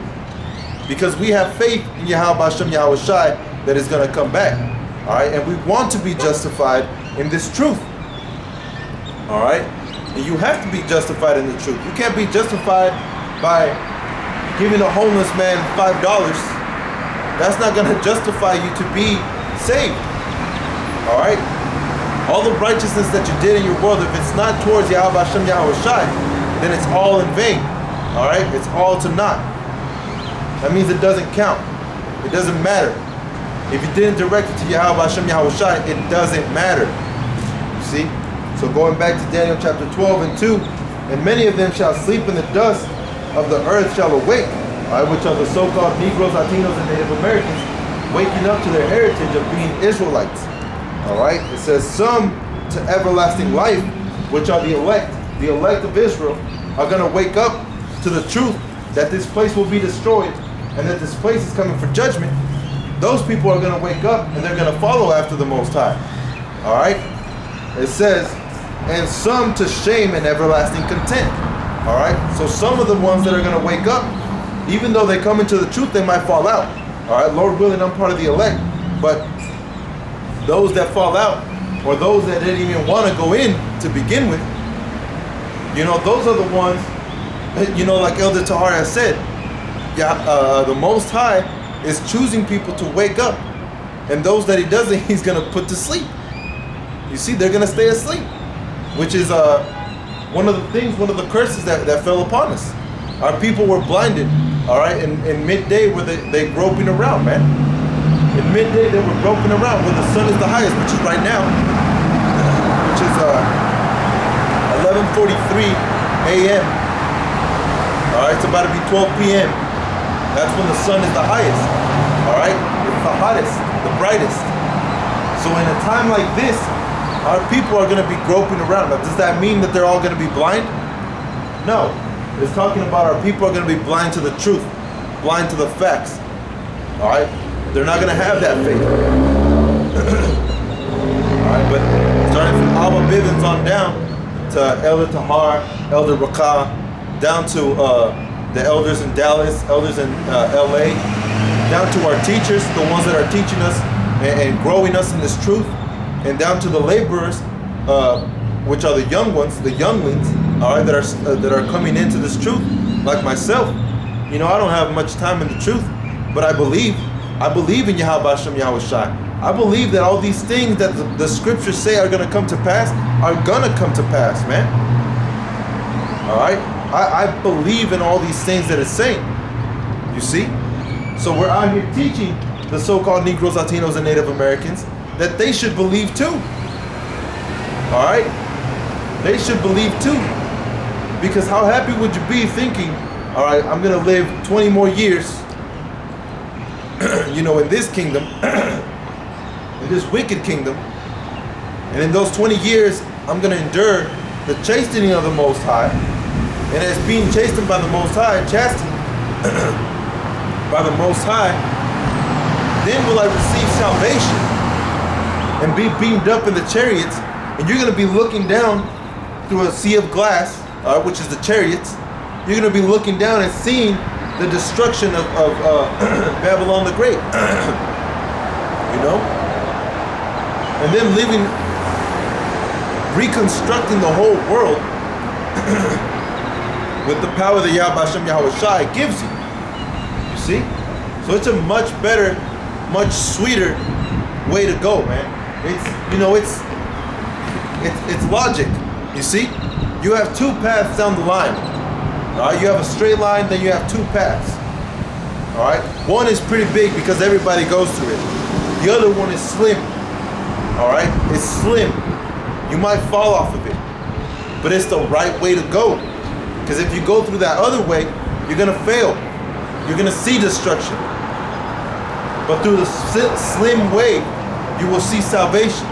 S1: Because we have faith in Yahweh Hashem Yahweh Shai that is going to come back. All right, and we want to be justified in this truth. All right, and you have to be justified in the truth. You can't be justified by giving a homeless man $5. That's not going to justify you to be saved. All right, all the righteousness that you did in your world, if it's not towards Yahweh Hashem Yahweh Shai, then it's all in vain. All right, it's all to naught. That means it doesn't count. It doesn't matter. If you didn't direct it to Yahweh Hashem Yahweh Shai, it doesn't matter. You see? So going back to Daniel chapter 12 and 2, and many of them shall sleep in the dust of the earth shall awake, all right, which are the so-called Negroes, Latinos, and Native Americans, waking up to their heritage of being Israelites. All right? It says, some to everlasting life, which are the elect of Israel, are going to wake up to the truth that this place will be destroyed and that this place is coming for judgment. Those people are going to wake up and they're going to follow after the Most High. All right? It says, and some to shame and everlasting content. All right? So some of the ones that are going to wake up, even though they come into the truth, they might fall out. All right? Lord willing, I'm part of the elect. But those that fall out, or those that didn't even want to go in to begin with, you know, those are the ones, you know, like Elder Tahar has said, the Most High is choosing people to wake up, and those that he doesn't, he's going to put to sleep. You see, they're going to stay asleep, which is one of the curses that fell upon us. Our people were blinded All right, in midday where they groping around, man. In midday they were groping around where the sun is the highest, which is right now, which is 11:43 a.m. All right, it's about to be 12 p.m. That's when the sun is the highest. All right, it's the hottest, the brightest. So in a time like this, our people are going to be groping around. Now, does that mean that they're all going to be blind? No. It's talking about our people are going to be blind to the truth, blind to the facts. All right? They're not going to have that faith. All right, but starting from Abba Bivens on down to Elder Tahar, Elder Rakah, down to the elders in Dallas, elders in LA, down to our teachers, the ones that are teaching us and growing us in this truth, and down to the laborers, which are the young ones, the younglings, all right, that are coming into this truth, like myself. You know, I don't have much time in the truth, but I believe in Yahweh Hashem Yahweh Shai. I believe that all these things that the scriptures say are going to come to pass are going to come to pass, man. All right, I believe in all these things that it's saying. You see, so we're out here teaching the so-called Negroes, Latinos, and Native Americans that they should believe too. All right? They should believe too. Because how happy would you be thinking, all right, I'm going to live 20 more years, you know, in this kingdom, in this wicked kingdom, and in those 20 years, I'm going to endure the chastening of the Most High, and as being chastened by the Most High, chastened by the Most High, then will I receive salvation and be beamed up in the chariots, and you're going to be looking down through a sea of glass, which is the chariots. You're going to be looking down and seeing the destruction of Babylon the Great. You know? And then reconstructing the whole world with the power that Yahweh Hashem Yahweh Shai gives you. You see? So it's a much better, much sweeter way to go, man. It's, you know, it's logic. You see, you have two paths down the line. All right, you have a straight line, then you have two paths. All right, one is pretty big because everybody goes through it. The other one is slim. All right, it's slim. You might fall off of it, but it's the right way to go. Because if you go through that other way, you're gonna fail. You're gonna see destruction. But through the slim way, you will see salvation.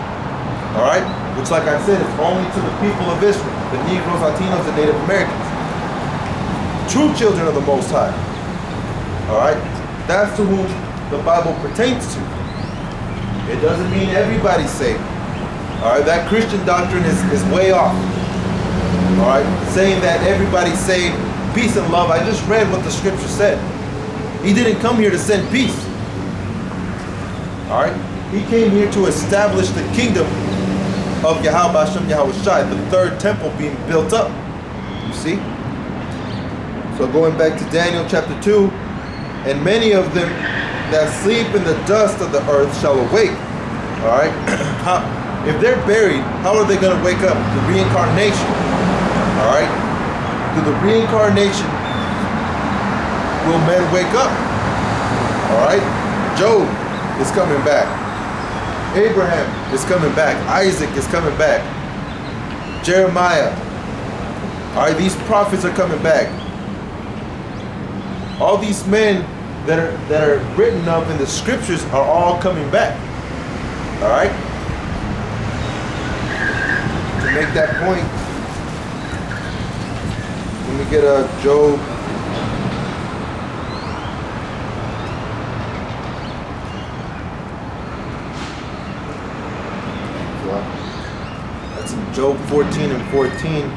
S1: All right? Which, like I said, is only to the people of Israel, the Negroes, Latinos, and Native Americans. True children of the Most High. All right? That's to whom the Bible pertains to. It doesn't mean everybody's saved. All right? That Christian doctrine is way off. All right? Saying that everybody's saved, peace and love. I just read what the scripture said. He didn't come here to send peace. All right? He came here to establish the kingdom of Yahweh Hashem Yahweh Shai, the third temple being built up. You see? So going back to Daniel chapter 2, and many of them that sleep in the dust of the earth shall awake. All right? If they're buried, how are they going to wake up? The reincarnation. All right? Through the reincarnation will men wake up. All right? Job is coming back. Abraham is coming back. Isaac is coming back. Jeremiah. All right, these prophets are coming back. All these men that are written of in the scriptures are all coming back. All right. To make that point, let me get a Job. That's in Job 14 and 14.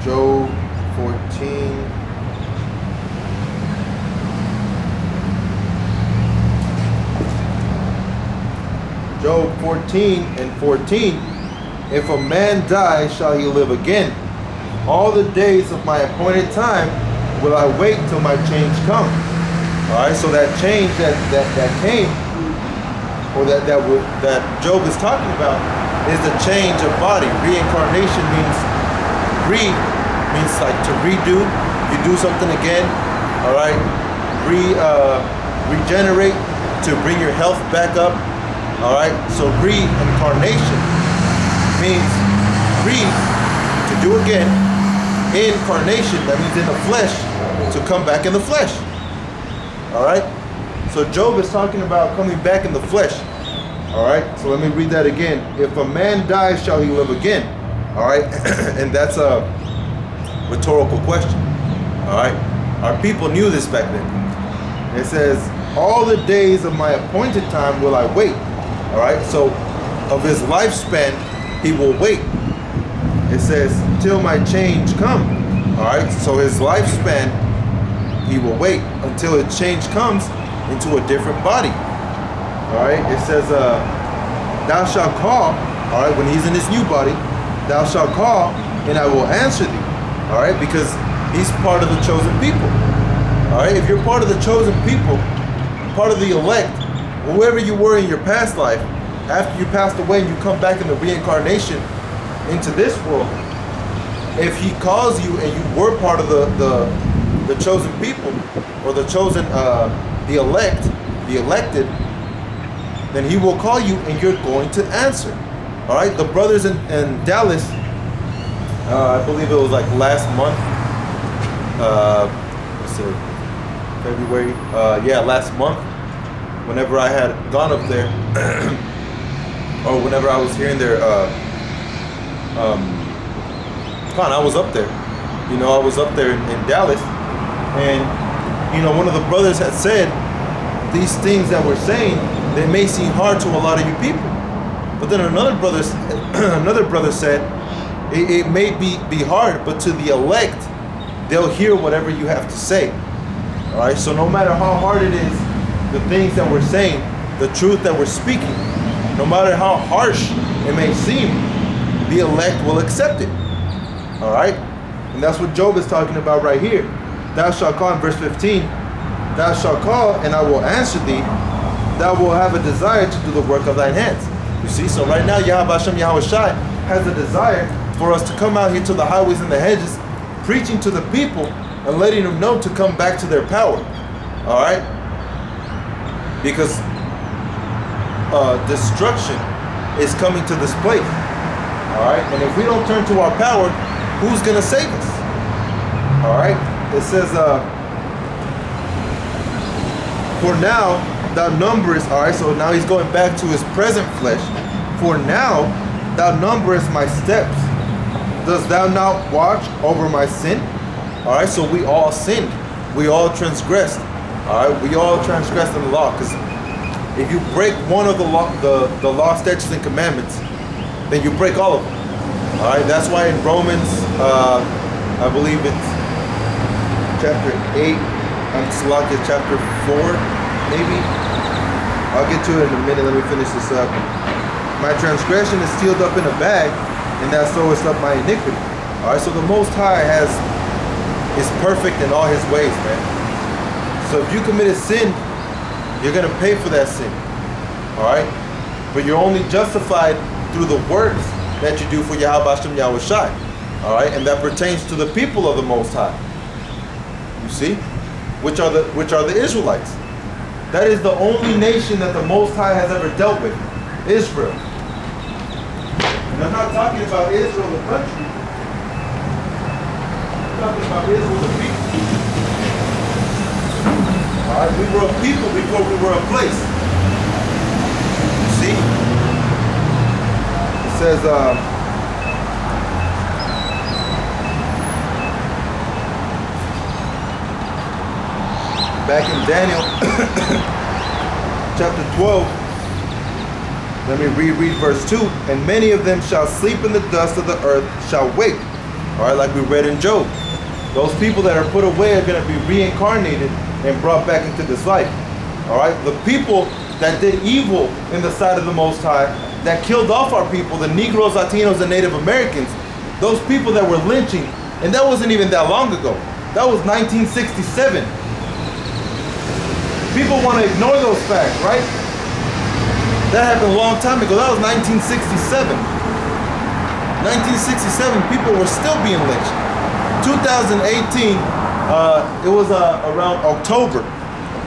S1: Job 14. Job 14 and 14. If a man die, shall he live again? all the days of my appointed time will I wait till my change come. All right, so that change that came, or that Job is talking about, is the change of body. Reincarnation means means like to redo. You do something again. All right, regenerate, to bring your health back up. All right, so reincarnation means to do again. Incarnation, that means in the flesh, to come back in the flesh. All right, so Job is talking about coming back in the flesh. All right, so let me read that again. If a man dies, shall he live again? All right, and that's a rhetorical question. All right, our people knew this back then. It says, all the days of my appointed time will I wait. All right, so of his lifespan, he will wait. It says, till my change come. All right, so his lifespan, he will wait until a change comes into a different body. All right, it says, thou shalt call. All right, when he's in his new body, thou shalt call, and I will answer thee. All right, because he's part of the chosen people. All right, if you're part of the chosen people, part of the elect, whoever you were in your past life, after you passed away and you come back in the reincarnation into this world, if he calls you and you were part of the chosen people, or the chosen, the elect, the elected, then he will call you and you're going to answer. All right, the brothers in Dallas, I believe it was like last month, let's see, February, yeah, last month, whenever I had gone up there, or whenever I was hearing their, I was up there, you know, I was up there in Dallas, and, you know, one of the brothers had said, these things that we're saying, they may seem hard to a lot of you people. But then another brother said, it may be hard, but to the elect, they'll hear whatever you have to say. All right, so no matter how hard it is, the things that we're saying, the truth that we're speaking, no matter how harsh it may seem, the elect will accept it. All right, and that's what Job is talking about right here. Thou shalt call, in verse 15, thou shalt call, and I will answer thee. Thou will have a desire to do the work of thine hands. You see, so right now Yahweh Hashem Yahweh Shai has a desire for us to come out here to the highways and the hedges, preaching to the people and letting them know to come back to their power. All right, because destruction is coming to this place. All right, and if we don't turn to our power, who's gonna save us? All right, it says, for now thou numberest, all right, so now he's going back to his present flesh. For now thou numberest my steps. Dost thou not watch over my sin? All right, so we all sinned. We all transgressed. All right, we all transgressed in the law. Because if you break one of the law, statutes, and commandments, then you break all of them. All right, that's why in Romans, I believe it's chapter 8, chapter 4, maybe. I'll get to it in a minute. Let me finish this up. My transgression is sealed up in a bag, and thou sewest up my iniquity. All right, so the Most High is perfect in all his ways, man. So if you committed sin, you're going to pay for that sin. All right, but you're only justified through the works that you do for Yahweh Hashem Yahweh Shai. All right, and that pertains to the people of the Most High. You see, which are the Israelites. That is the only nation that the Most High has ever dealt with, Israel. And I'm not talking about Israel, the country. I'm talking about Israel, the people. All right, we were a people before we were a place. You see? It says, back in Daniel chapter 12, let me reread verse 2. And many of them shall sleep in the dust of the earth, shall wake. All right, like we read in Job. Those people that are put away are going to be reincarnated and brought back into this life. All right, the people that did evil in the sight of the Most High, that killed off our people, the Negroes, Latinos, and Native Americans, those people that were lynching And that wasn't even that long ago. That was 1967. People want to ignore those facts, right? That happened a long time ago. That was 1967. 1967, people were still being lynched. 2018, it was around October.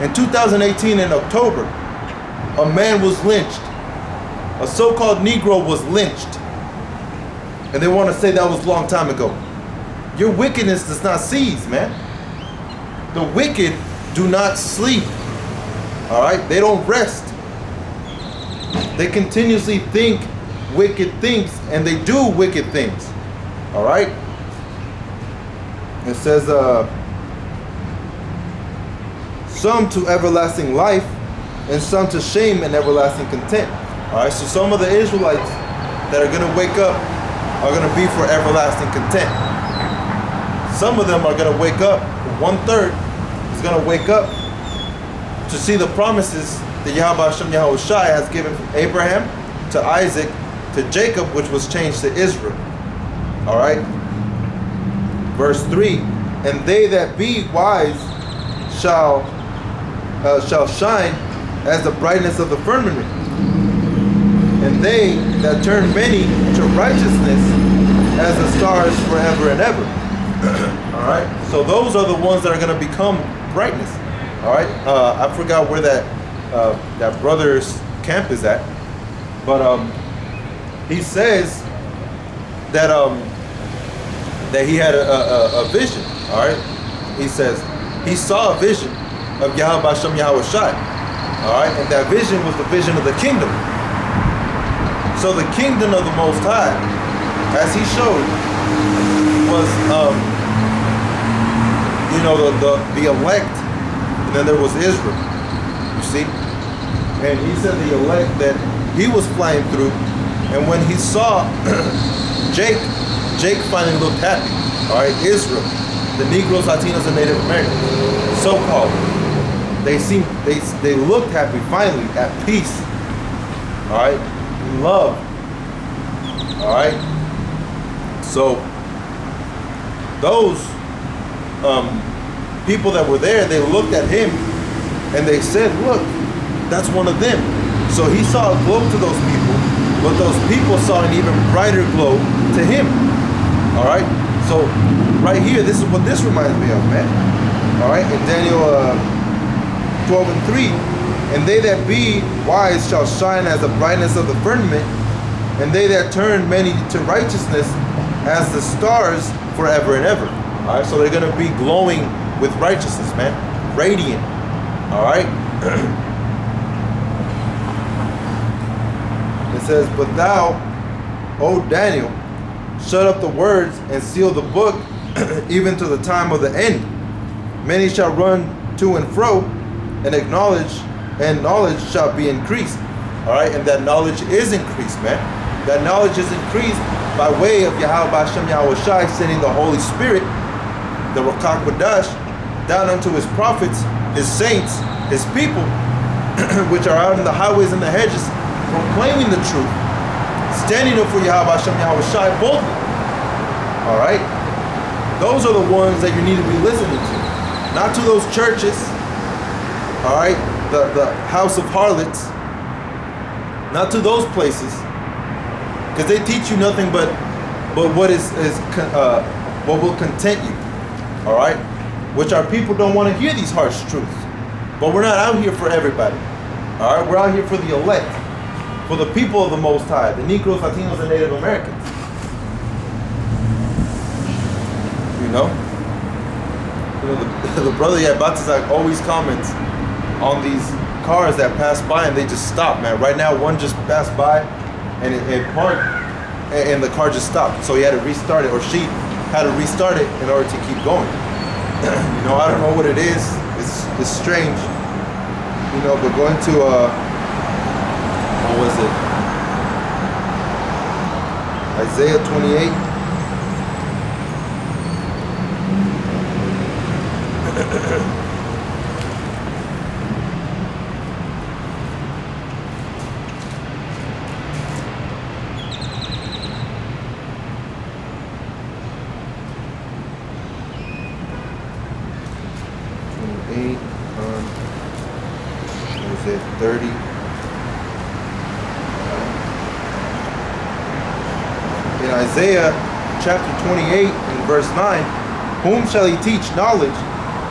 S1: In 2018, in October, a man was lynched. A so-called Negro was lynched. And they want to say that was a long time ago. Your wickedness does not cease, man. The wicked do not sleep. All right? They don't rest. They continuously think wicked things, and they do wicked things. All right? It says, some to everlasting life, and some to shame and everlasting contempt. All right? So some of the Israelites that are going to wake up are going to be for everlasting contempt. Some of them are going to wake up, 1/3 is going to wake up to see the promises that Yahweh Shai has given from Abraham to Isaac to Jacob, which was changed to Israel. All right? Verse 3, and they that be wise shall shine as the brightness of the firmament, and they that turn many to righteousness as the stars forever and ever. All right, so those are the ones that are going to become brightness. All right, I forgot where that brother's camp is at, but he says that that he had a vision. All right, he says he saw a vision of Yahweh Shem Yahweh Shai. All right, and that vision was the vision of the kingdom. So the kingdom of the Most High, as he showed, was the elect, and then there was Israel. You see, and he said the elect that he was flying through, and when he saw Jake finally looked happy. All right, Israel, the Negroes, Latinos, and Native Americans, so-called, they looked happy finally, at peace. All right, love. All right, so those people that were there, they looked at him and they said, look, that's one of them. So he saw a glow to those people, but those people saw an even brighter glow to him. All right, so right here, this is what this reminds me of, man. All right, in Daniel 12:3, and they that be wise shall shine as the brightness of the firmament, and they that turn many to righteousness as the stars forever and ever. All right, so they're going to be glowing with righteousness, man. Radiant. All right. It says, but thou, O Daniel, shut up the words and seal the book even to the time of the end. Many shall run to and fro, and knowledge shall be increased. All right, and that knowledge is increased, man. That knowledge is increased by way of Yahweh Shem Yahweh Shai sending the Holy Spirit, the Rakak Wadash, down unto his prophets, his saints, his people, which are out in the highways and the hedges, proclaiming the truth, standing up for Yahweh Shem Yahweh Shai boldly. All right, those are the ones that you need to be listening to, not to those churches. All right, the house of harlots, not to those places, because they teach you nothing but what what will content you. All right, which our people don't want to hear these harsh truths. But we're not out here for everybody. All right, we're out here for the elect, for the people of the Most High, the Negroes, Latinos, and Native Americans. You know, the brother Batizak always comments on these cars that pass by and they just stop, man. Right now, one just passed by and it parked, and the car just stopped. So he had to restart it, or she had to restart it in order to keep going. You know, I don't know what it is. It's strange. You know, but going to what was it? Isaiah 28. in Isaiah chapter 28 and verse 9, whom shall he teach knowledge,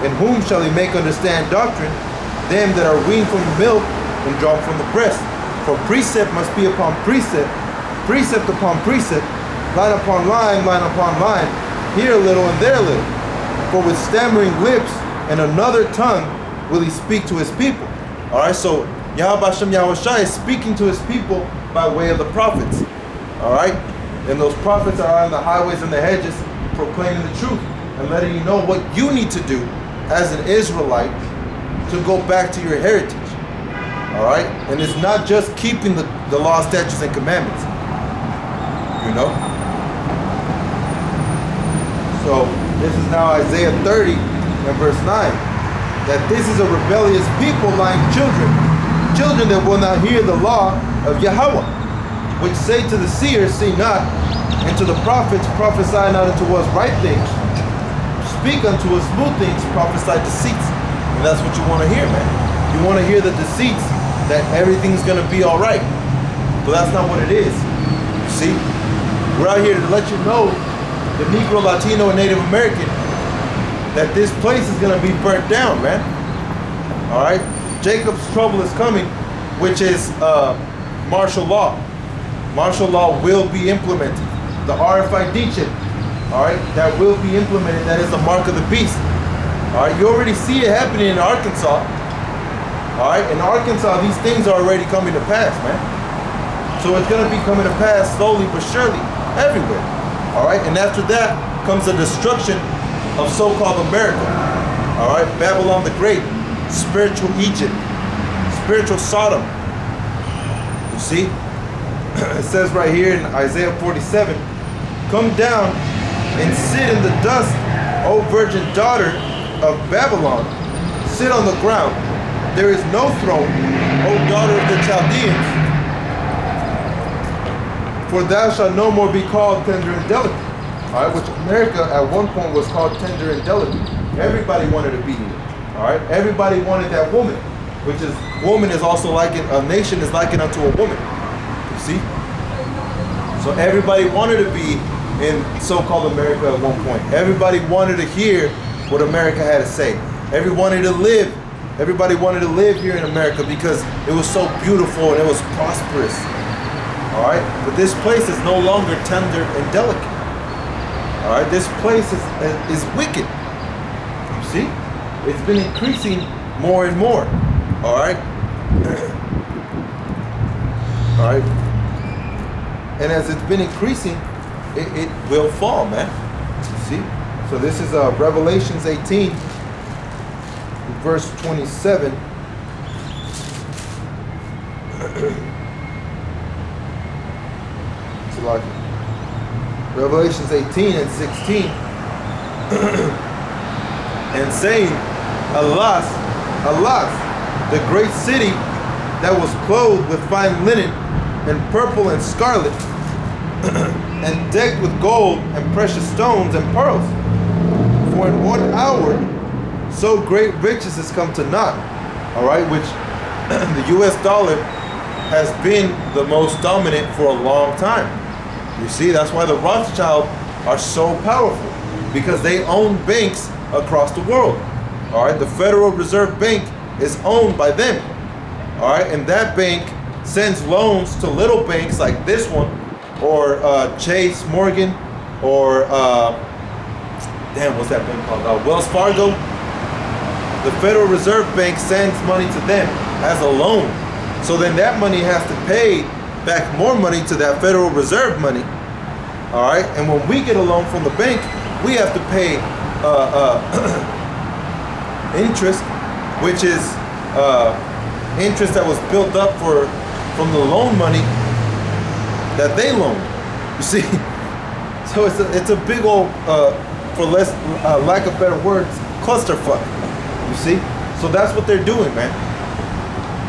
S1: and whom shall he make understand doctrine? Them that are weaned from the milk and drawn from the breast. For precept must be upon precept, precept upon precept, line upon line, line upon line, here a little and there a little. For with stammering lips and another tongue will he speak to his people. All right, so Yahweh Hashem Yahweh Shai is speaking to his people by way of the prophets. All right, and those prophets are on the highways and the hedges proclaiming the truth and letting you know what you need to do as an Israelite to go back to your heritage. All right, and it's not just keeping the law, statutes, and commandments. You know. So this is now Isaiah 30 and verse 9. That this is a rebellious people like children, children that will not hear the law of Yahweh, which say to the seers, see not, and to the prophets, prophesy not unto us right things, speak unto us smooth things, prophesy deceits. And that's what you want to hear, man. You want to hear the deceits that everything's going to be all right. But that's not what it is. You see, we're out here to let you know, the Negro, Latino, and Native American, that this place is going to be burnt down, man. All right? Jacob's trouble is coming, which is martial law. Martial law will be implemented. The RFID chip, all right, that will be implemented. That is the mark of the beast. All right, you already see it happening in Arkansas. All right, in Arkansas, these things are already coming to pass, man. So it's going to be coming to pass slowly but surely everywhere. All right, and after that comes the destruction of so-called America. All right, Babylon the Great, spiritual Egypt, spiritual Sodom. You see, it says right here in Isaiah 47, come down and sit in the dust, O virgin daughter of Babylon. Sit on the ground. There is no throne, O daughter of the Chaldeans. For thou shalt no more be called tender and delicate. All right, which America at one point was called tender and delicate. Everybody wanted to be here. All right, everybody wanted that woman, which is, woman is also likened, a nation is likened unto a woman. You see? So everybody wanted to be in so-called America at one point. Everybody wanted to hear what America had to say. Everybody wanted to live here in America because it was so beautiful and it was prosperous. All right, but this place is no longer tender and delicate. All right, this place is wicked. You see, it's been increasing more and more. All right, all right, and as it's been increasing, it will fall, man. You see, so this is Revelations 18, verse 27. It's like Revelations 18 and 16, and saying, alas, alas, the great city that was clothed with fine linen and purple and scarlet and decked with gold and precious stones and pearls. For in 1 hour so great riches has come to naught. All right, which the US dollar has been the most dominant for a long time. You see, that's why the Rothschild are so powerful, because they own banks across the world. All right, the Federal Reserve Bank is owned by them. All right, and that bank sends loans to little banks like this one, or Chase Morgan, or what's that bank called? Wells Fargo. The Federal Reserve Bank sends money to them as a loan. So then that money has to pay back more money to that Federal Reserve money. All right, and when we get a loan from the bank, we have to pay interest, which is interest that was built up from the loan money that they loaned. You see, so it's a big old, for less lack of better words, clusterfuck. You see, so that's what they're doing, man.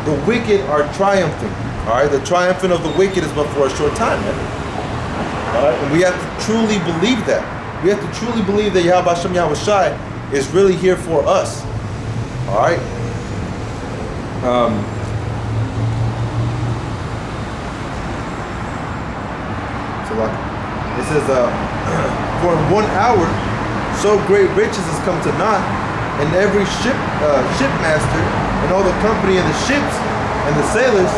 S1: The wicked are triumphing. All right, the triumphing of the wicked is but for a short time, man. All right, and we have to truly believe that. We have to truly believe that Yahweh Hashem Yahweh Shai is really here for us. All right. So like, it says, for in 1 hour, so great riches has come to naught, and every shipmaster and all the company of the ships and the sailors,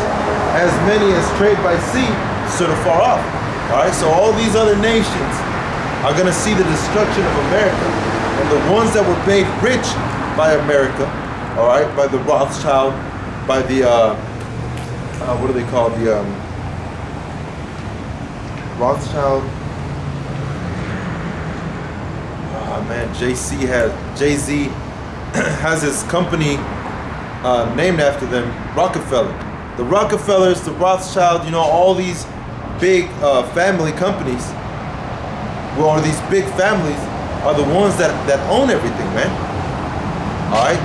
S1: as many as trade by sea, stood afar off. All right, so all these other nations are going to see the destruction of America, and the ones that were made rich by America, all right, by the Rothschild, by the what do they call the Rothschild? Oh man, Jay-Z has his company named after them, Rockefeller. The Rockefellers, the Rothschild, you know, all these big family companies, or these big families, are the ones that own everything, man. All right,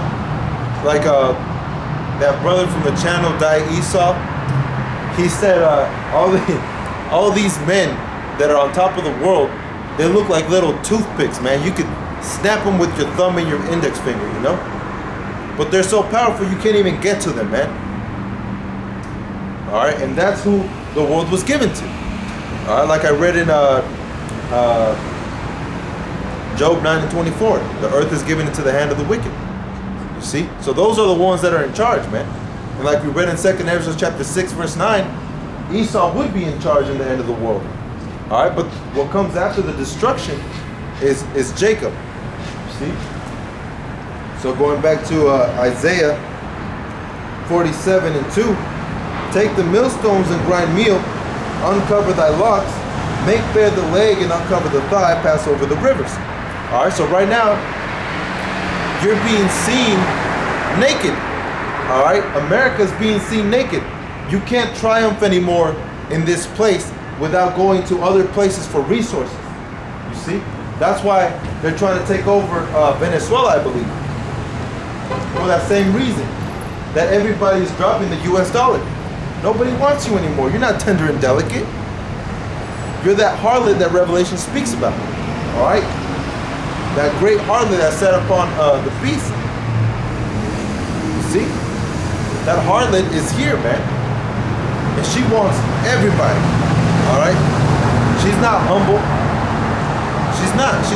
S1: like that brother from the channel, Esau. He said all these men that are on top of the world, they look like little toothpicks, man. You could snap them with your thumb and your index finger, you know. But they're so powerful you can't even get to them, man. All right, and that's who the world was given to. All right, like I read in Job 9:24, the earth is given into the hand of the wicked. You see? So those are the ones that are in charge, man. And like we read in 2nd Ezra chapter 6, verse 9, Esau would be in charge in the end of the world. All right, but what comes after the destruction is Jacob. You see? So going back to Isaiah 47:2, take the millstones and grind meal, uncover thy locks, make bare the leg and uncover the thigh, pass over the rivers. All right, so right now, you're being seen naked. All right, America's being seen naked. You can't triumph anymore in this place without going to other places for resources. You see? That's why they're trying to take over Venezuela, I believe. For that same reason, that everybody's dropping the US dollar. Nobody wants you anymore. You're not tender and delicate. You're that harlot that Revelation speaks about. All right? That great harlot that sat upon the beast. You see? That harlot is here, man. And she wants everybody. All right? She's not humble. She's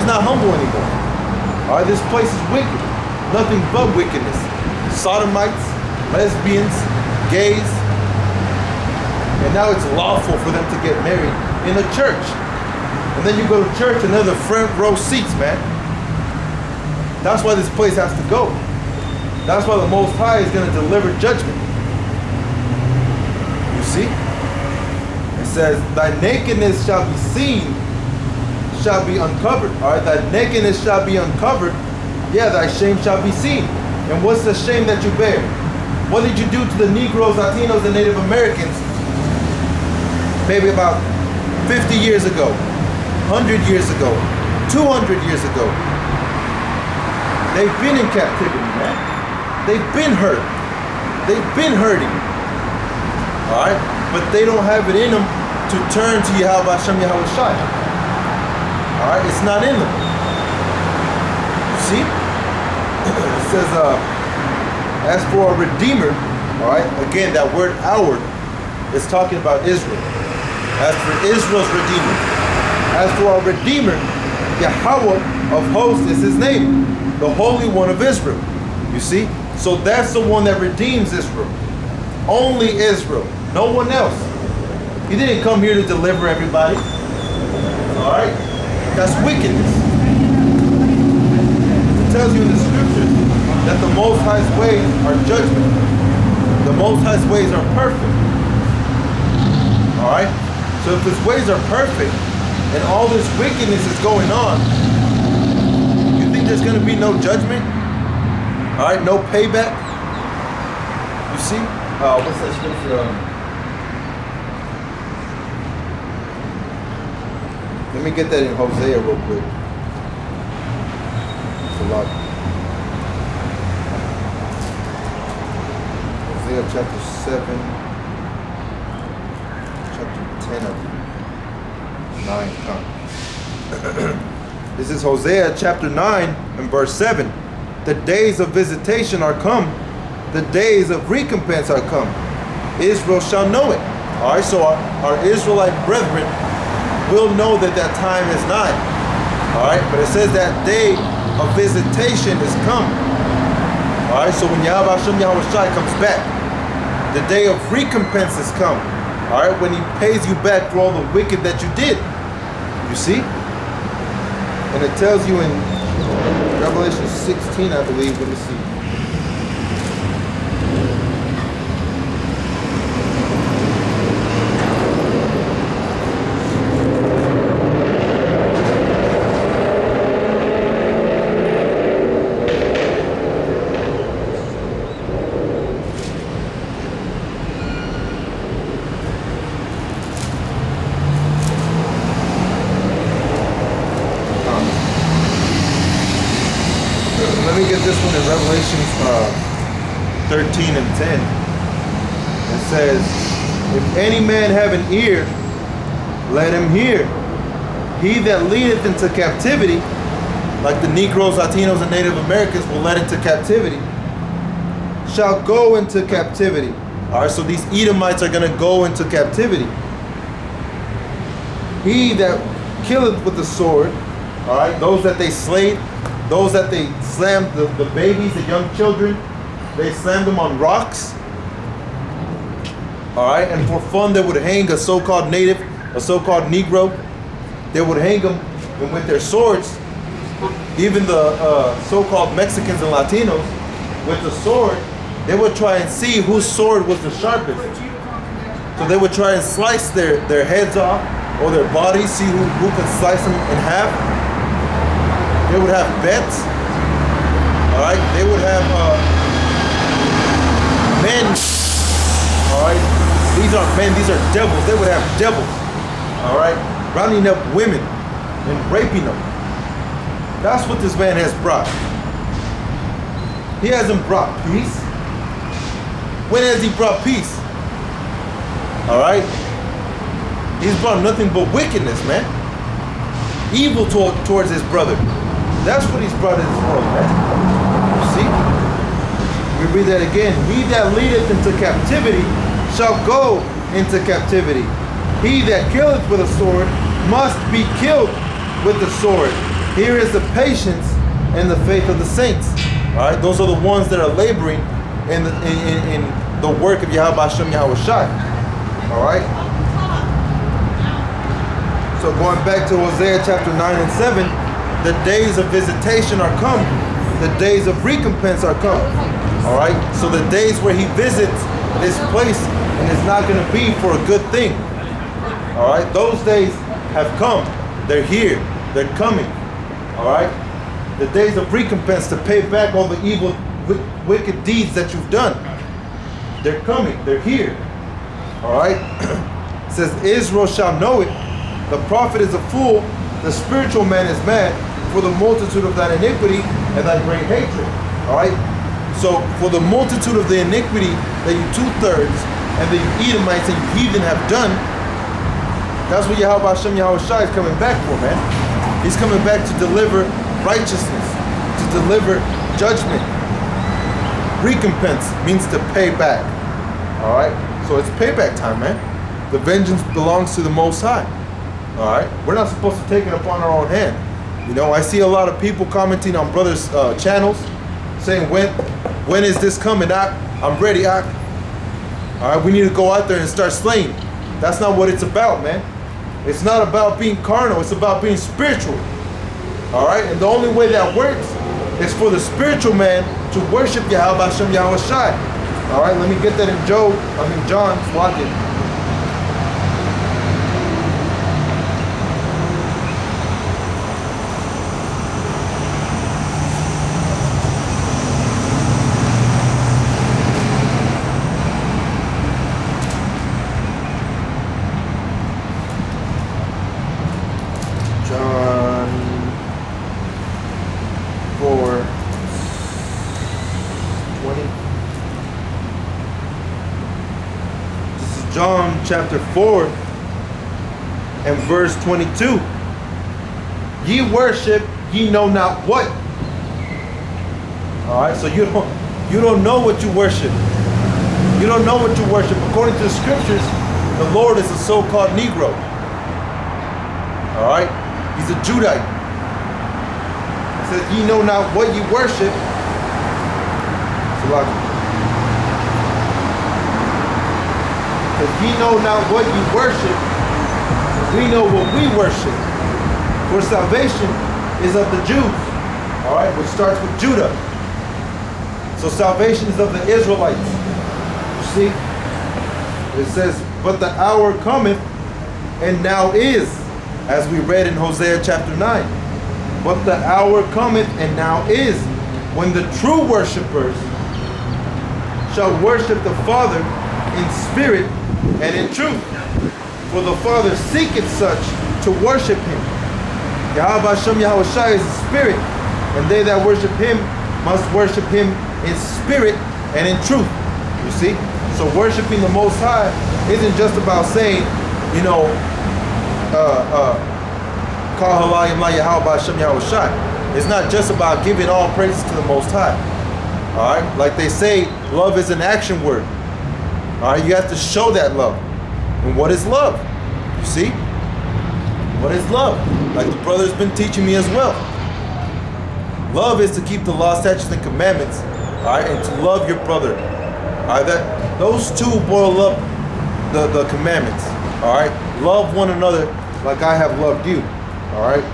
S1: not humble anymore. All right? This place is wicked. Nothing but wickedness. Sodomites, lesbians, gays. And now it's lawful for them to get married in a church. And then you go to church and they're the front row seats, man. That's why this place has to go. That's why the Most High is going to deliver judgment. You see? It says, thy nakedness shall be seen, shall be uncovered. All right, thy nakedness shall be uncovered. Yeah, thy shame shall be seen. And what's the shame that you bear? What did you do to the Negroes, Latinos, and Native Americans maybe about 50 years ago, 100 years ago, 200 years ago? They've been in captivity, man. They've been hurt. They've been hurting. All right? But they don't have it in them to turn to Yahweh Hashem Yahweh Shai. All right? It's not in them. You see? It says, as for a redeemer, all right? Again, that word "our" is talking about Israel. As for Israel's redeemer. As for our redeemer, Yahweh of hosts is his name. The Holy One of Israel. You see? So that's the one that redeems Israel. Only Israel. No one else. He didn't come here to deliver everybody. Alright? That's wickedness. It tells you in the scriptures that the Most High's ways are judgment. The Most High's ways are perfect. Alright? So if his ways are perfect and all this wickedness is going on, there's going to be no judgment, all right, no payback. You see, what's that scripture? Let me get that in Hosea real quick. It's a lot. Hosea chapter 7, chapter 10 of 9. This is Hosea chapter 9 and verse 7. The days of visitation are come. The days of recompense are come. Israel shall know it. All right, so our Israelite brethren will know that that time is nigh. All right, but it says that day of visitation is come. All right, so when Yahweh Hashem Yahweh Shai comes back, the day of recompense has come. All right, when he pays you back for all the wicked that you did. You see? And it tells you in Revelation 16, I believe. Let me see. Let me get this one in Revelation 13 and 10. It says, if any man have an ear, let him hear. He that leadeth into captivity, like the Negroes, Latinos, and Native Americans were led into captivity, shall go into captivity. All right, so these Edomites are going to go into captivity. He that killeth with the sword, all right, those that they slayed, those that they slammed, the babies, the young children, they slammed them on rocks. All right, and for fun, they would hang a so-called native, a so-called Negro. They would hang them with their swords. Even the so-called Mexicans and Latinos, with the sword, they would try and see whose sword was the sharpest. So they would try and slice their heads off or their bodies, see who could slice them in half. They would have bets. All right, they would have men. All right, these aren't men, these are devils. They would have devils. All right, rounding up women and raping them. That's what this man has brought. He hasn't brought peace. When has he brought peace? All right, he's brought nothing but wickedness, man. Evil towards his brother. That's what he's brought in this world, man. You see? We read that again. He that leadeth into captivity shall go into captivity. He that killeth with a sword must be killed with the sword. Here is the patience and the faith of the saints. All right, those are the ones that are laboring in the work of Yahweh Hashem Yahweh Shai. All right. So going back to Hosea chapter 9 and 7. The days of visitation are come. The days of recompense are come. All right. So the days where he visits this place and it's not going to be for a good thing. All right. Those days have come. They're here. They're coming. All right. The days of recompense to pay back all the evil, wicked deeds that you've done. They're coming. They're here. All right. It says, Israel shall know it. The prophet is a fool. The spiritual man is mad. For the multitude of thy iniquity and thy great hatred. All right. So for the multitude of the iniquity that you 2/3 and the Edomites and you heathen have done, that's what Yahweh Hashem Yahweh Shai is coming back for, man. He's coming back to deliver righteousness, to deliver judgment. Recompense means to pay back. All right. So it's payback time, man. The vengeance belongs to the Most High. All right. We're not supposed to take it upon our own hand. You know, I see a lot of people commenting on brothers' channels saying, when is this coming? I'm ready. All right, we need to go out there and start slaying. That's not what it's about, man. It's not about being carnal. It's about being spiritual. All right, and the only way that works is for the spiritual man to worship Yahweh Hashem Yahweh Shai. All right, let me get that in John. Watch it. John 4:20. This is John chapter 4 and verse 22. Ye worship, ye know not what. All right, so you don't know what you worship. You don't know what you worship. According to the scriptures, the Lord is a so-called Negro. All right? He's a Judite. It says, ye know not what ye worship. Because ye know not what ye worship, we know what we worship. For salvation is of the Jews. All right? Which starts with Judah. So salvation is of the Israelites. You see? It says, but the hour cometh, and now is, as we read in Hosea chapter 9. But the hour cometh, and now is, when the true worshipers shall worship the Father in spirit and in truth. For the Father seeketh such to worship him. Yahweh Hashem Yahushua is the spirit, and they that worship him must worship him in spirit and in truth. You see? So worshiping the Most High isn't just about saying, you know, it's not just about giving all praises to the Most High. All right? Like they say, love is an action word. All right? You have to show that love. And what is love? You see? What is love? Like the brother's been teaching me as well. Love is to keep the law, statutes, and commandments. All right? And to love your brother. All right? Those two boil up the commandments. All right? Love one another like I have loved you. All right?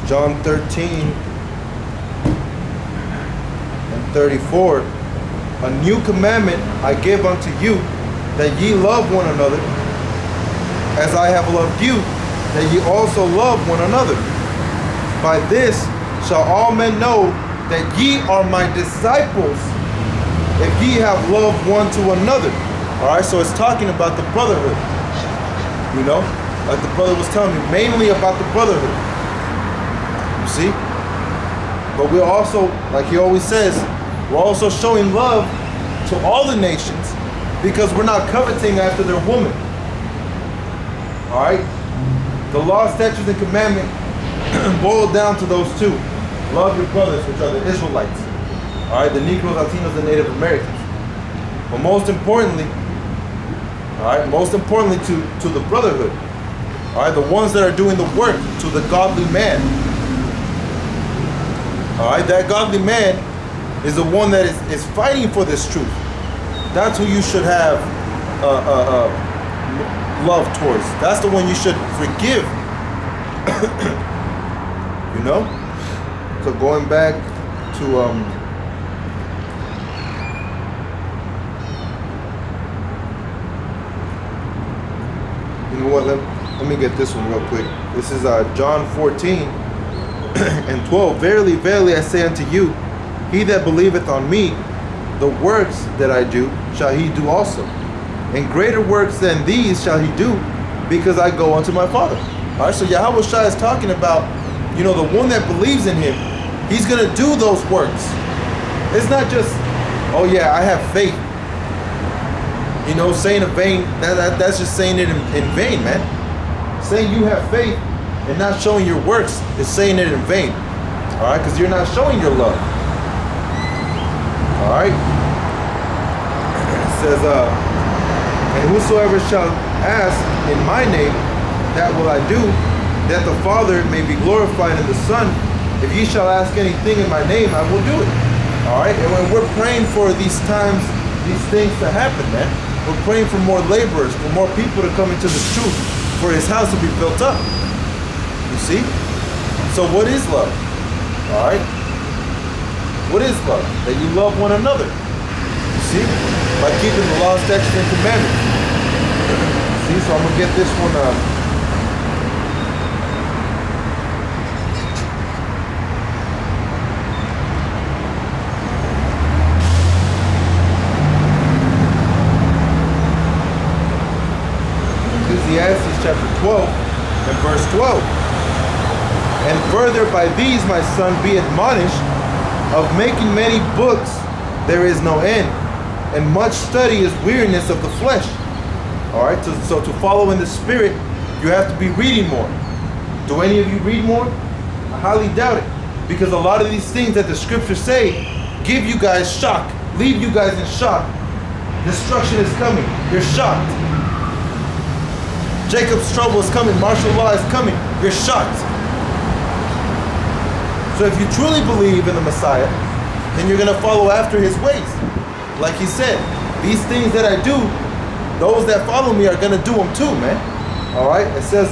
S1: John 13 and 34, a new commandment I give unto you, that ye love one another, as I have loved you, that ye also love one another. By this shall all men know that ye are my disciples, if ye have loved one to another. All right, so it's talking about the brotherhood. You know, like the brother was telling me, mainly about the brotherhood. See? But we're also, like he always says, we're also showing love to all the nations because we're not coveting after their woman. Alright? The law, statutes, and commandment boil down to those two. Love your brothers, which are the Israelites. Alright? The Negros, Latinos, and Native Americans. But most importantly, alright, to the brotherhood. Alright? The ones that are doing the work, to the godly man. All right, that godly man is the one that is fighting for this truth. That's who you should have love towards. That's the one you should forgive. You know? So going back to you know what? Let me get this one real quick. This is John 14. And 12, verily, verily, I say unto you, he that believeth on me, the works that I do, shall he do also. And greater works than these shall he do, because I go unto my Father. All right, so Yahweh Shai is talking about, you know, the one that believes in him, he's going to do those works. It's not just, oh yeah, I have faith. You know, saying in vain, that's just saying it in vain, man. Saying you have faith and not showing your works is saying it in vain. All right, because you're not showing your love. All right. It says, and whosoever shall ask in my name, that will I do, that the Father may be glorified in the Son. If ye shall ask anything in my name, I will do it. All right. And when we're praying for these times, these things to happen, man, we're praying for more laborers, for more people to come into the truth, for his house to be built up. You see? So what is love? All right? What is love? That you love one another. You see? By keeping the law, statutes, and commandments. See? So I'm going to get this one chapter 12 and verse 12. And further, by these, my son, be admonished, of making many books there is no end, and much study is weariness of the flesh. All right, so to follow in the Spirit, you have to be reading more. Do any of you read more? I highly doubt it, because a lot of these things that the scriptures say give you guys shock, leave you guys in shock. Destruction is coming. You're shocked. Jacob's trouble is coming. Martial law is coming. You're shocked. So if you truly believe in the Messiah, then you're going to follow after his ways. Like he said, these things that I do, those that follow me are going to do them too, man. All right? It says,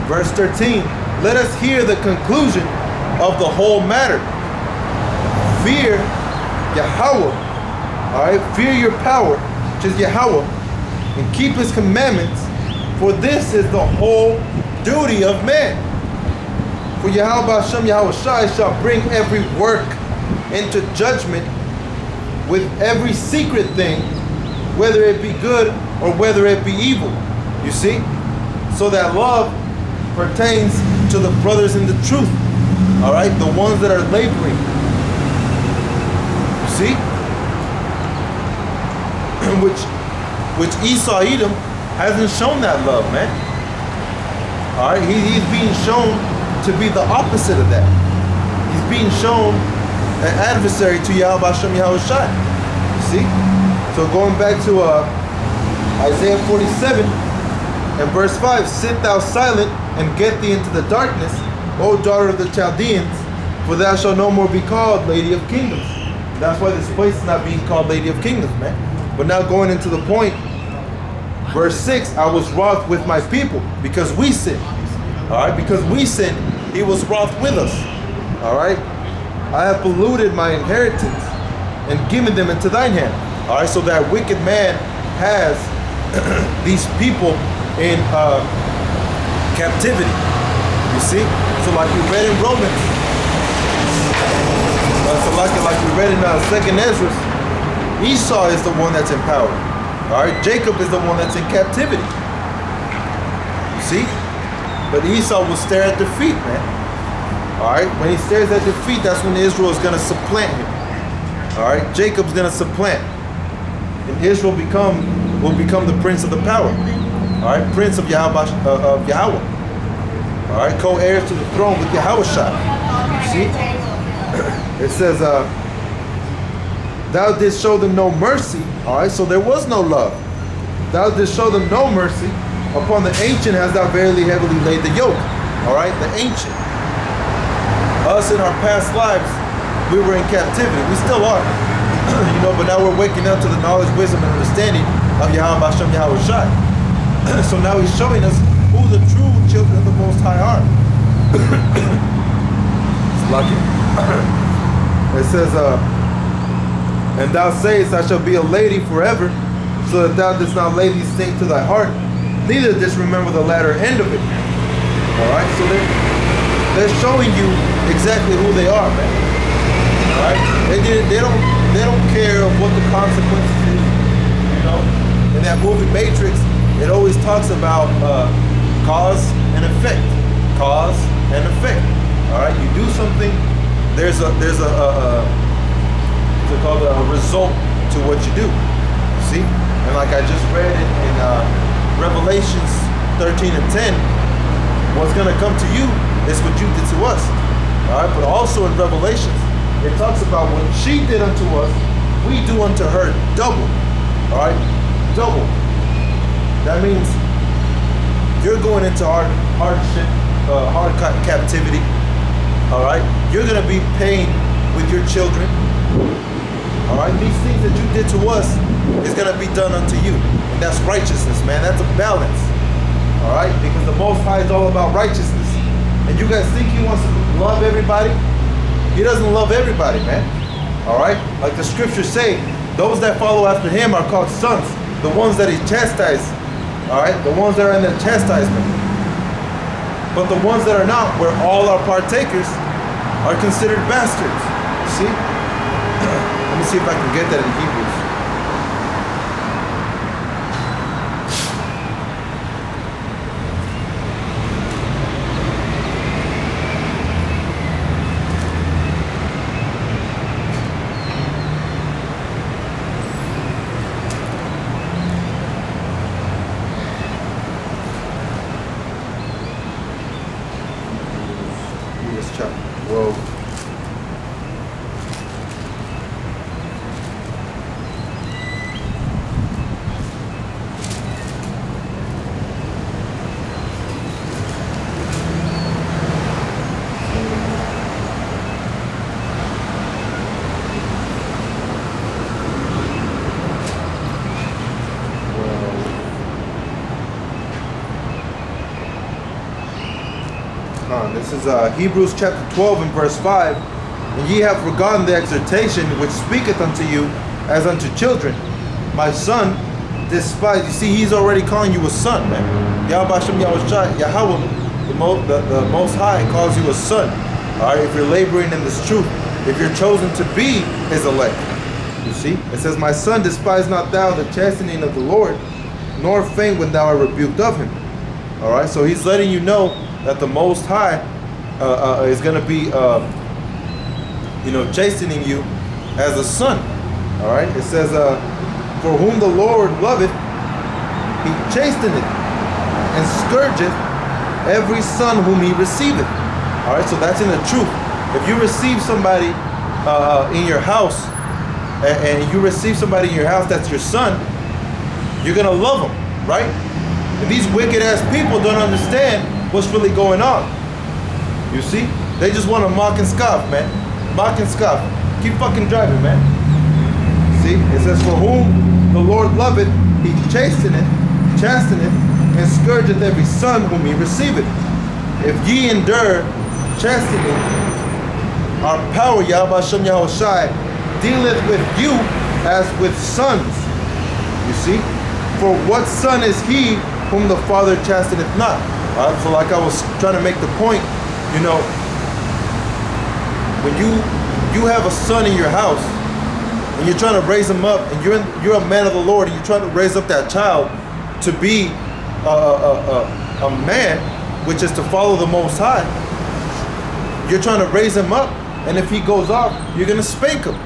S1: verse 13, let us hear the conclusion of the whole matter. Fear Yahweh. All right? Fear your power, which is Yahweh, and keep his commandments, for this is the whole duty of man. For Yahweh Hashem Yahweh Shai shall bring every work into judgment with every secret thing, whether it be good or whether it be evil. You see? So that love pertains to the brothers in the truth. All right? The ones that are laboring. You see? which Esau Edom hasn't shown that love, man. All right? He's being shown to be the opposite of that. He's being shown an adversary to Yahweh Hashem Yahweh Shai. See? So going back to Isaiah 47 and verse 5, sit thou silent and get thee into the darkness, O daughter of the Chaldeans, for thou shalt no more be called Lady of Kingdoms. That's why this place is not being called Lady of Kingdoms, man. But now going into the point, verse 6, I was wroth with my people because we sinned. All right, because we sinned, he was wroth with us. All right, I have polluted my inheritance and given them into thine hand. All right, so that wicked man has these people in captivity. You see? So like we read in Romans, like we read in 2nd Ezra, Esau is the one that's in power. All right, Jacob is the one that's in captivity. You see? But Esau will stare at defeat, man. All right, when he stares at defeat, that's when Israel is going to supplant him. All right, Jacob's going to supplant, and Israel will become the prince of the power. All right, prince of Yahweh. All right, co-heirs to the throne with Yahweh Shai. See, it says, "Thou didst show them no mercy." All right, so there was no love. Thou didst show them no mercy. Upon the ancient hast thou verily heavily laid the yoke. All right, the ancient. Us in our past lives, we were in captivity. We still are. You know, but now we're waking up to the knowledge, wisdom, and understanding of Yahweh Hashem Yahweh Shai. So now he's showing us who the true children of the Most High are. It's lucky. It says, and thou sayest, I shall be a lady forever, so that thou didst not lay these things to thy heart, neither didst remember the latter end of it. All right, so they're showing you exactly who they are, man. All right, they don't care of what the consequences is. You know, in that movie Matrix, it always talks about cause and effect. Cause and effect. All right, you do something, there's a what's it called, a result to what you do. See, and like I just read it in Revelations 13 and 10, what's going to come to you is what you did to us. All right, but also in Revelations, it talks about what she did unto us, we do unto her double. All right, double. That means you're going into hardship, hard captivity. All right, you're going to be paying with your children. All right, these things that you did to us is going to be done unto you. And that's righteousness, man. That's a balance. All right, because the Most High is all about righteousness. And you guys think he wants to love everybody? He doesn't love everybody, man. All right, like the scriptures say, those that follow after him are called sons. The ones that he chastised. All right, the ones that are in the chastisement. But the ones that are not, where all are partakers, are considered bastards. See? Let me see if I can get that in Hebrews. on. This is Hebrews chapter 12 and verse 5. And ye have forgotten the exhortation which speaketh unto you as unto children. My son, despise. You see, he's already calling you a son, man. Yahweh the Most High calls you a son. All right, if you're laboring in this truth, if you're chosen to be his elect. You see, it says, my son, despise not thou the chastening of the Lord, nor faint when thou art rebuked of him. All right, so he's letting you know that the Most High is going to be, chastening you as a son. All right, it says, for whom the Lord loveth, he chasteneth and scourgeth every son whom he receiveth. All right, so that's in the truth. If you receive somebody in your house, and you receive somebody in your house that's your son, you're gonna love them, right? And these wicked ass people don't understand what's really going on. You see, they just want to mock and scoff, man. Mock and scoff. Keep fucking driving, man. See, it says, for whom the Lord loveth, he chasteneth, and scourgeth every son whom he receiveth. If ye endure chastening, our power, Yahweh Shem Yahushai, dealeth with you as with sons. You see? For what son is he whom the Father chasteneth not? So like I was trying to make the point, when you have a son in your house, and you're trying to raise him up, and you're a man of the Lord, and you're trying to raise up that child to be a man, which is to follow the Most High. You're trying to raise him up, and if he goes off, you're going to spank him.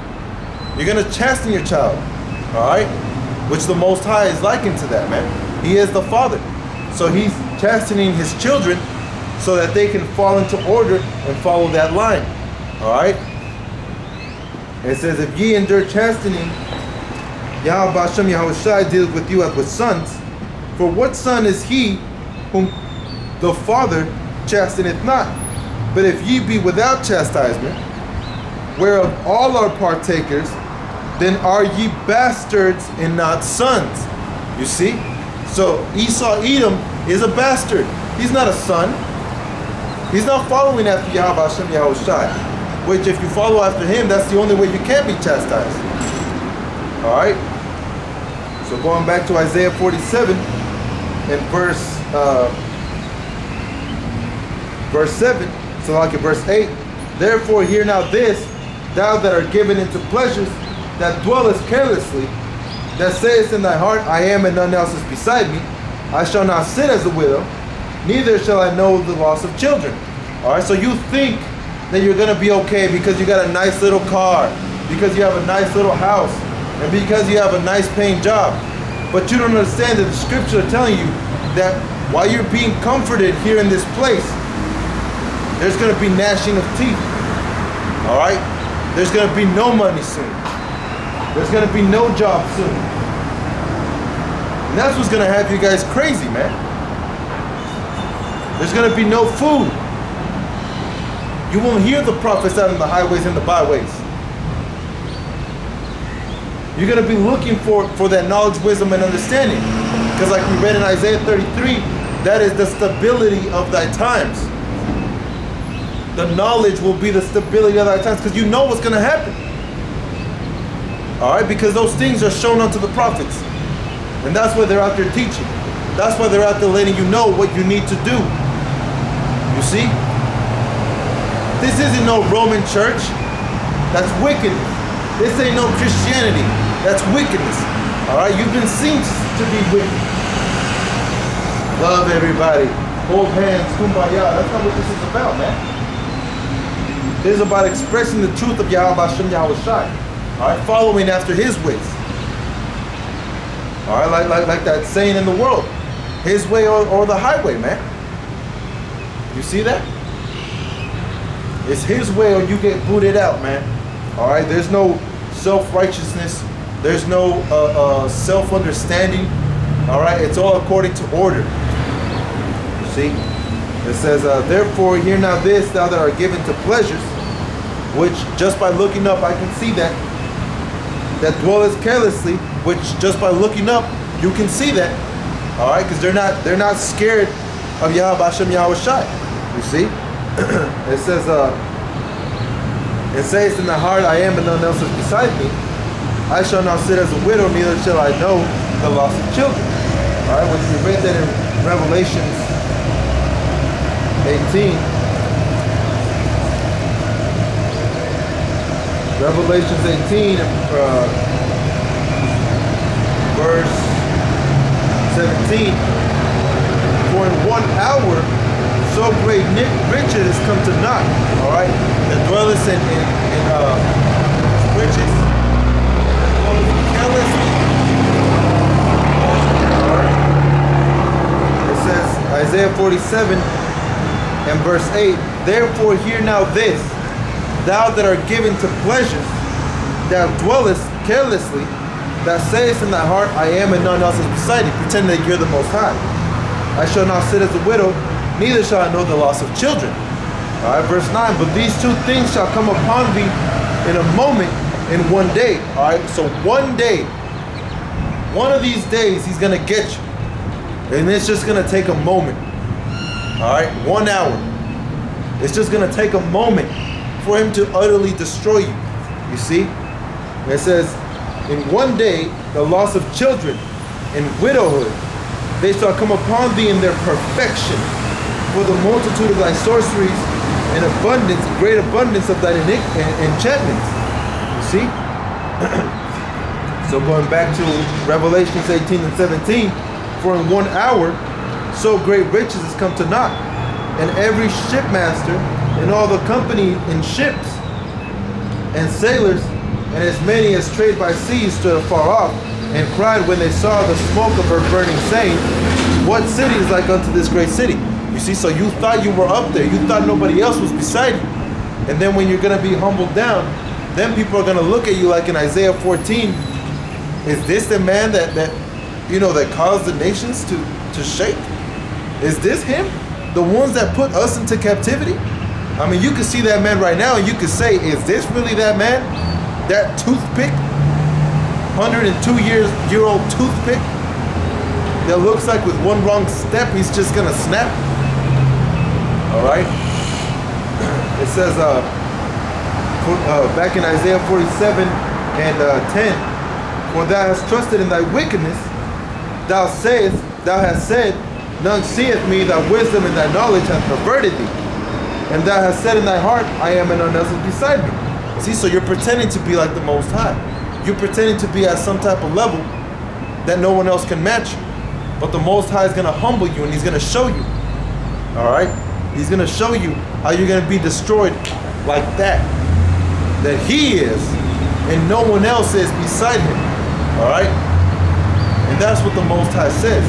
S1: You're going to chasten your child, all right? Which the Most High is likened to that, man. He is the Father. So he's chastening his children so that they can fall into order and follow that line, all right? And it says, if ye endure chastening, Yahweh Hashem Yahushai deals with you as with sons. For what son is he whom the Father chasteneth not? But if ye be without chastisement, whereof all are partakers, then are ye bastards and not sons. You see? So Esau Edom is a bastard. He's not a son. He's not following after Yahweh Hashem Yahushai. Which if you follow after him, that's the only way you can be chastised. Alright? So going back to Isaiah 47 and verse 7, so like in verse 8, therefore hear now this, thou that art given into pleasures, that dwellest carelessly, that sayest in thy heart, I am and none else is beside me. I shall not sit as a widow, neither shall I know the loss of children. All right, so you think that you're going to be okay because you got a nice little car, because you have a nice little house, and because you have a nice paying job. But you don't understand that the scriptures are telling you that while you're being comforted here in this place, there's going to be gnashing of teeth. All right? There's going to be no money soon. There's going to be no job soon. And that's what's going to have you guys crazy, man. There's going to be no food. You won't hear the prophets out in the highways and the byways. You're going to be looking for that knowledge, wisdom, and understanding. Because like we read in Isaiah 33, that is the stability of thy times. The knowledge will be the stability of thy times, because you know what's going to happen. All right, because those things are shown unto the prophets, and that's why they're out there teaching. That's why they're out there letting you know what you need to do. You see, this isn't no Roman church. That's wickedness. This ain't no Christianity. That's wickedness. All right, you've been seen to be wicked. Love everybody. Hold hands. Kumbaya. That's not what this is about, man. This is about expressing the truth of Yahweh Hashem Yahushai. All right, following after his ways. All right, like that saying in the world, his way or the highway, man. You see that? It's his way or you get booted out, man. All right, there's no self-righteousness. There's no self-understanding. All right, it's all according to order. You see? It says, therefore hear now this, thou that art given to pleasures, which just by looking up I can see that dwelleth carelessly, which just by looking up you can see that. All right, because they're not scared of Yahweh Hashem Yahushai. You see, It says, it says in the heart, I am and none else is beside me. I shall not sit as a widow, neither shall I know the loss of children. All right, which we read that in Revelations 18. Revelations 18, verse 17. For in 1 hour, so great riches come to naught. All right, that dwelleth in riches, carelessly. All right. It says Isaiah 47 and verse 8. Therefore hear now this, thou that art given to pleasures, thou dwellest carelessly, thou sayest in thy heart, I am and none else is beside thee, pretending that you're the Most High. I shall not sit as a widow, neither shall I know the loss of children. All right, verse 9, but these two things shall come upon thee in a moment, in one day. All right, so one day, one of these days, he's going to get you. And it's just going to take a moment. All right, 1 hour. It's just going to take a moment for him to utterly destroy you. You see? It says, in one day, the loss of children and widowhood, they shall come upon thee in their perfection. For the multitude of thy sorceries and abundance, great abundance of thine enchantments. You see? So going back to Revelations 18 and 17, for in 1 hour, so great riches has come to naught, and every shipmaster and all the company in ships and sailors, and as many as trade by sea stood afar off, and cried when they saw the smoke of her burning, saying, what city is like unto this great city? You see, so you thought you were up there. You thought nobody else was beside you. And then when you're going to be humbled down, then people are going to look at you like in Isaiah 14. Is this the man that caused the nations to shake? Is this him? The ones that put us into captivity? I mean, you can see that man right now and you can say, is this really that man? That toothpick? 102-year-old toothpick? That looks like with one wrong step, he's just going to snap? All right. It says back in Isaiah 47 and 10, for thou hast trusted in thy wickedness, thou hast said, none seeth me, thy wisdom and thy knowledge hath perverted thee. And thou hast said in thy heart, I am and none else is beside me. See, so you're pretending to be like the Most High. You're pretending to be at some type of level that no one else can match you. But the Most High is going to humble you and he's going to show you. All right? He's going to show you how you're going to be destroyed like that. That he is and no one else is beside him. All right? And that's what the Most High says.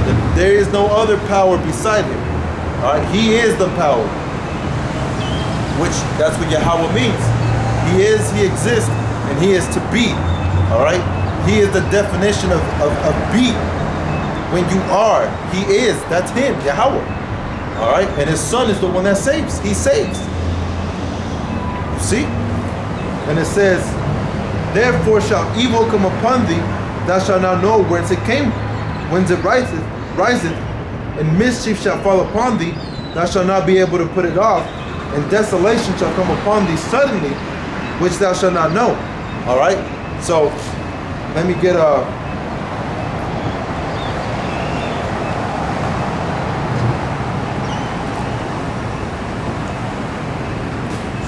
S1: That there is no other power beside him. All right? He is the power. Which, that's what Yahweh means. He is, he exists, and he is to be. All right? He is the definition of be. When you are, he is. That's him, Yahweh. All right? And his son is the one that saves. He saves. You see? And it says, therefore shall evil come upon thee, thou shalt not know whence it came, whence it riseth, and mischief shall fall upon thee, thou shalt not be able to put it off, and desolation shall come upon thee suddenly, which thou shalt not know. All right? So, let me get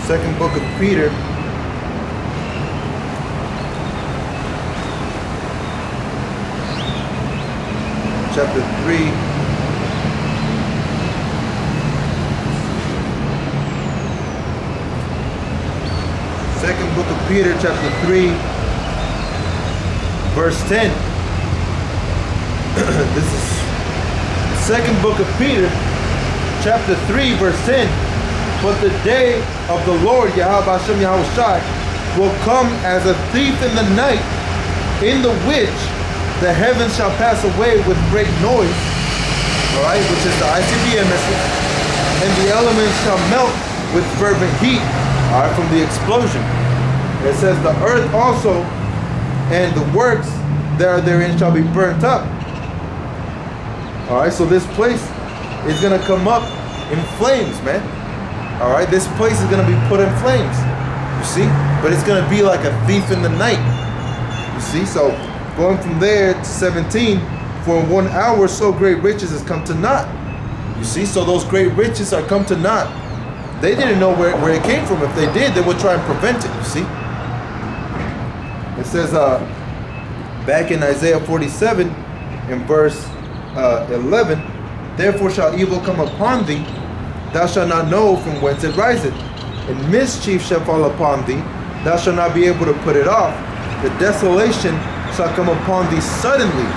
S1: second book of Peter, chapter 3. Second book of Peter, chapter 3, verse 10. This is second book of Peter, chapter 3, verse 10. But the day of the Lord, Yahweh Hashem Yahweh Shai, will come as a thief in the night, in the which the heavens shall pass away with great noise, all right, which is the ICBM message, and the elements shall melt with fervent heat, all right, from the explosion. It says the earth also and the works that are therein shall be burnt up. All right, so this place is going to come up in flames, man. All right, this place is going to be put in flames. You see, but it's going to be like a thief in the night. You see, so going from there to 17, for in 1 hour so great riches has come to naught. You see, so those great riches are come to naught. They didn't know where it came from. If they did, they would try and prevent it. You see, it says back in Isaiah 47 in verse 11, therefore shall evil come upon thee, thou shalt not know from whence it riseth, and mischief shall fall upon thee, thou shalt not be able to put it off. The desolation shall come upon thee suddenly,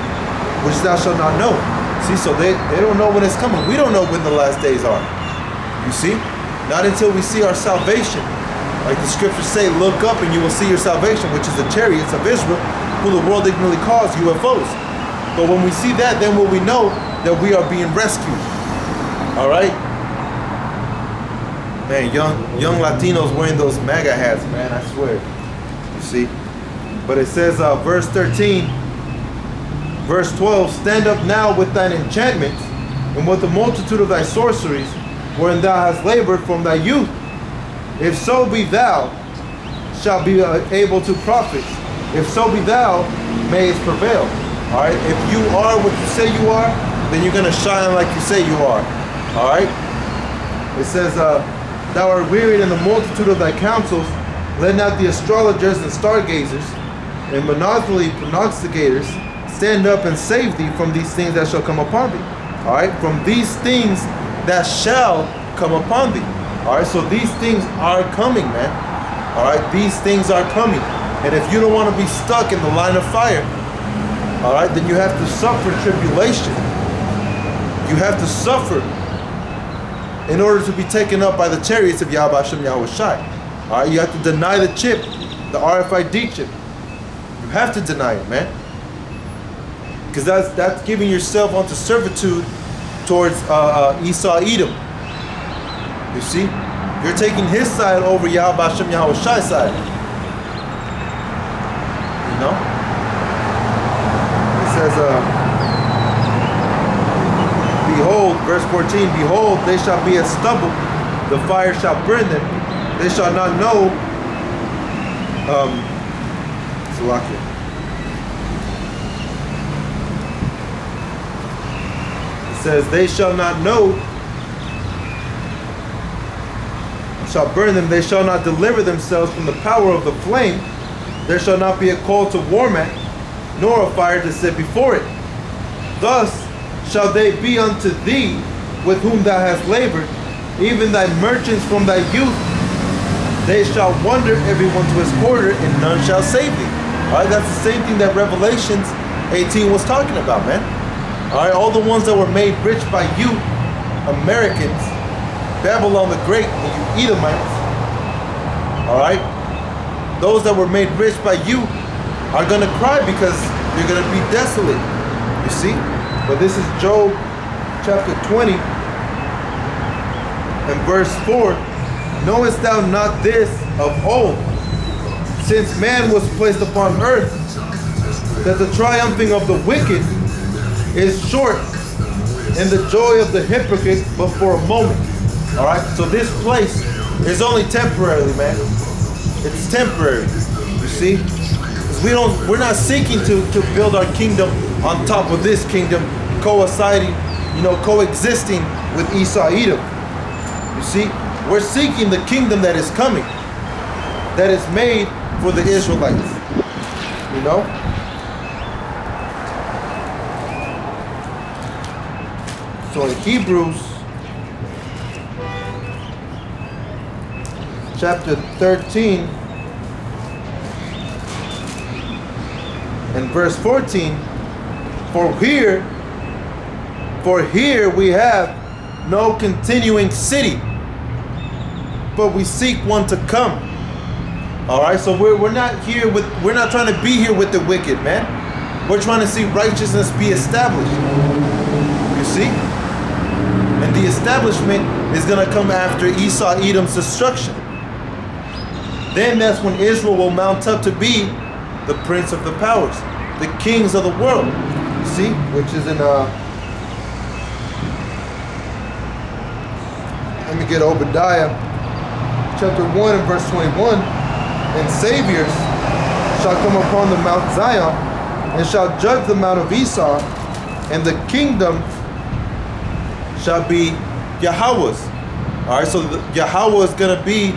S1: which thou shalt not know. See, so they don't know when it's coming. We don't know when the last days are. You see? Not until we see our salvation. Like the scriptures say, look up and you will see your salvation, which is the chariots of Israel, who the world ignorantly calls UFOs. But when we see that, then will we know that we are being rescued. Alright? Man, young Latinos wearing those MAGA hats, man, I swear. You see? But it says, verse 13, verse 12, stand up now with thine enchantments, and with the multitude of thy sorceries, wherein thou hast labored from thy youth. If so be thou shalt be able to profit. If so be thou mayest prevail. Alright? If you are what you say you are, then you're going to shine like you say you are. Alright? It says, thou art wearied in the multitude of thy counsels. Let not the astrologers and stargazers and monopoly prognosticators stand up and save thee from these things that shall come upon thee. Alright? From these things that shall come upon thee. Alright? So these things are coming, man. Alright? These things are coming. And if you don't want to be stuck in the line of fire, alright, then you have to suffer tribulation. You have to suffer in order to be taken up by the chariots of Yahweh Hashem Yahweh Shai. Alright, you have to deny the chip, the RFID chip. You have to deny it, man. Because that's giving yourself onto servitude towards Esau Edom. You see? You're taking his side over Yahweh Hashem Yahweh Shai's side. You know? It says, behold, verse 14, behold, they shall be as stubble, the fire shall burn them, they shall not know, it says, they shall not know, shall burn them, they shall not deliver themselves from the power of the flame, there shall not be a coal to warm at, nor a fire to sit before it. Thus shall they be unto thee with whom thou hast labored, even thy merchants from thy youth. They shall wander everyone to his quarter, and none shall save thee. Alright, that's the same thing that Revelations 18 was talking about, man. Alright, all the ones that were made rich by you, Americans, Babylon the Great, and you Edomites, alright, those that were made rich by you are going to cry because you're going to be desolate. You see? But this is Job chapter 20 and verse 4. Knowest thou not this of old, since man was placed upon earth, that the triumphing of the wicked is short, and the joy of the hypocrite but for a moment. Alright? So this place is only temporarily, man. It's temporary. You see? We're not seeking to build our kingdom on top of this kingdom, coinciding, coexisting with Esau Edom. You see, we're seeking the kingdom that is coming, that is made for the Israelites. You know? So in Hebrews chapter 13 and verse 14, for here we have no continuing city, but we seek one to come. All right, so we're not trying to be here with the wicked, man. We're trying to see righteousness be established. You see? And the establishment is going to come after Esau Edom's destruction. Then that's when Israel will mount up to be the prince of the powers, the kings of the world. You see? Which is in let me get Obadiah. chapter 1 and verse 21, and saviors shall come upon the Mount Zion, and shall judge the Mount of Esau, and the kingdom shall be Yahweh's. All right, so Yahweh is going to be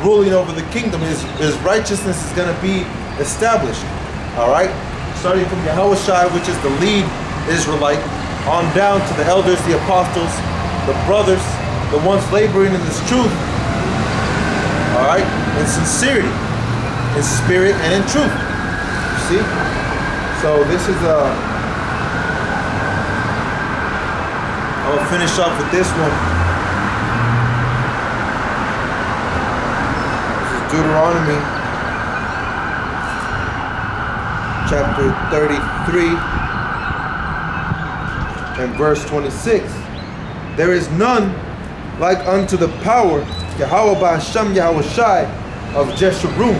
S1: ruling over the kingdom. His righteousness is going to be established. All right, starting from Yahweh Shai, which is the lead Israelite, on down to the elders, the apostles, the brothers, the ones laboring in this truth. All right, in sincerity, in spirit, and in truth. You see? So this is I'll finish off with this one. This is Deuteronomy chapter 33 and verse 26. There is none like unto the power Yahweh Ba'Hashem Yahweh Shai of Jeshurun.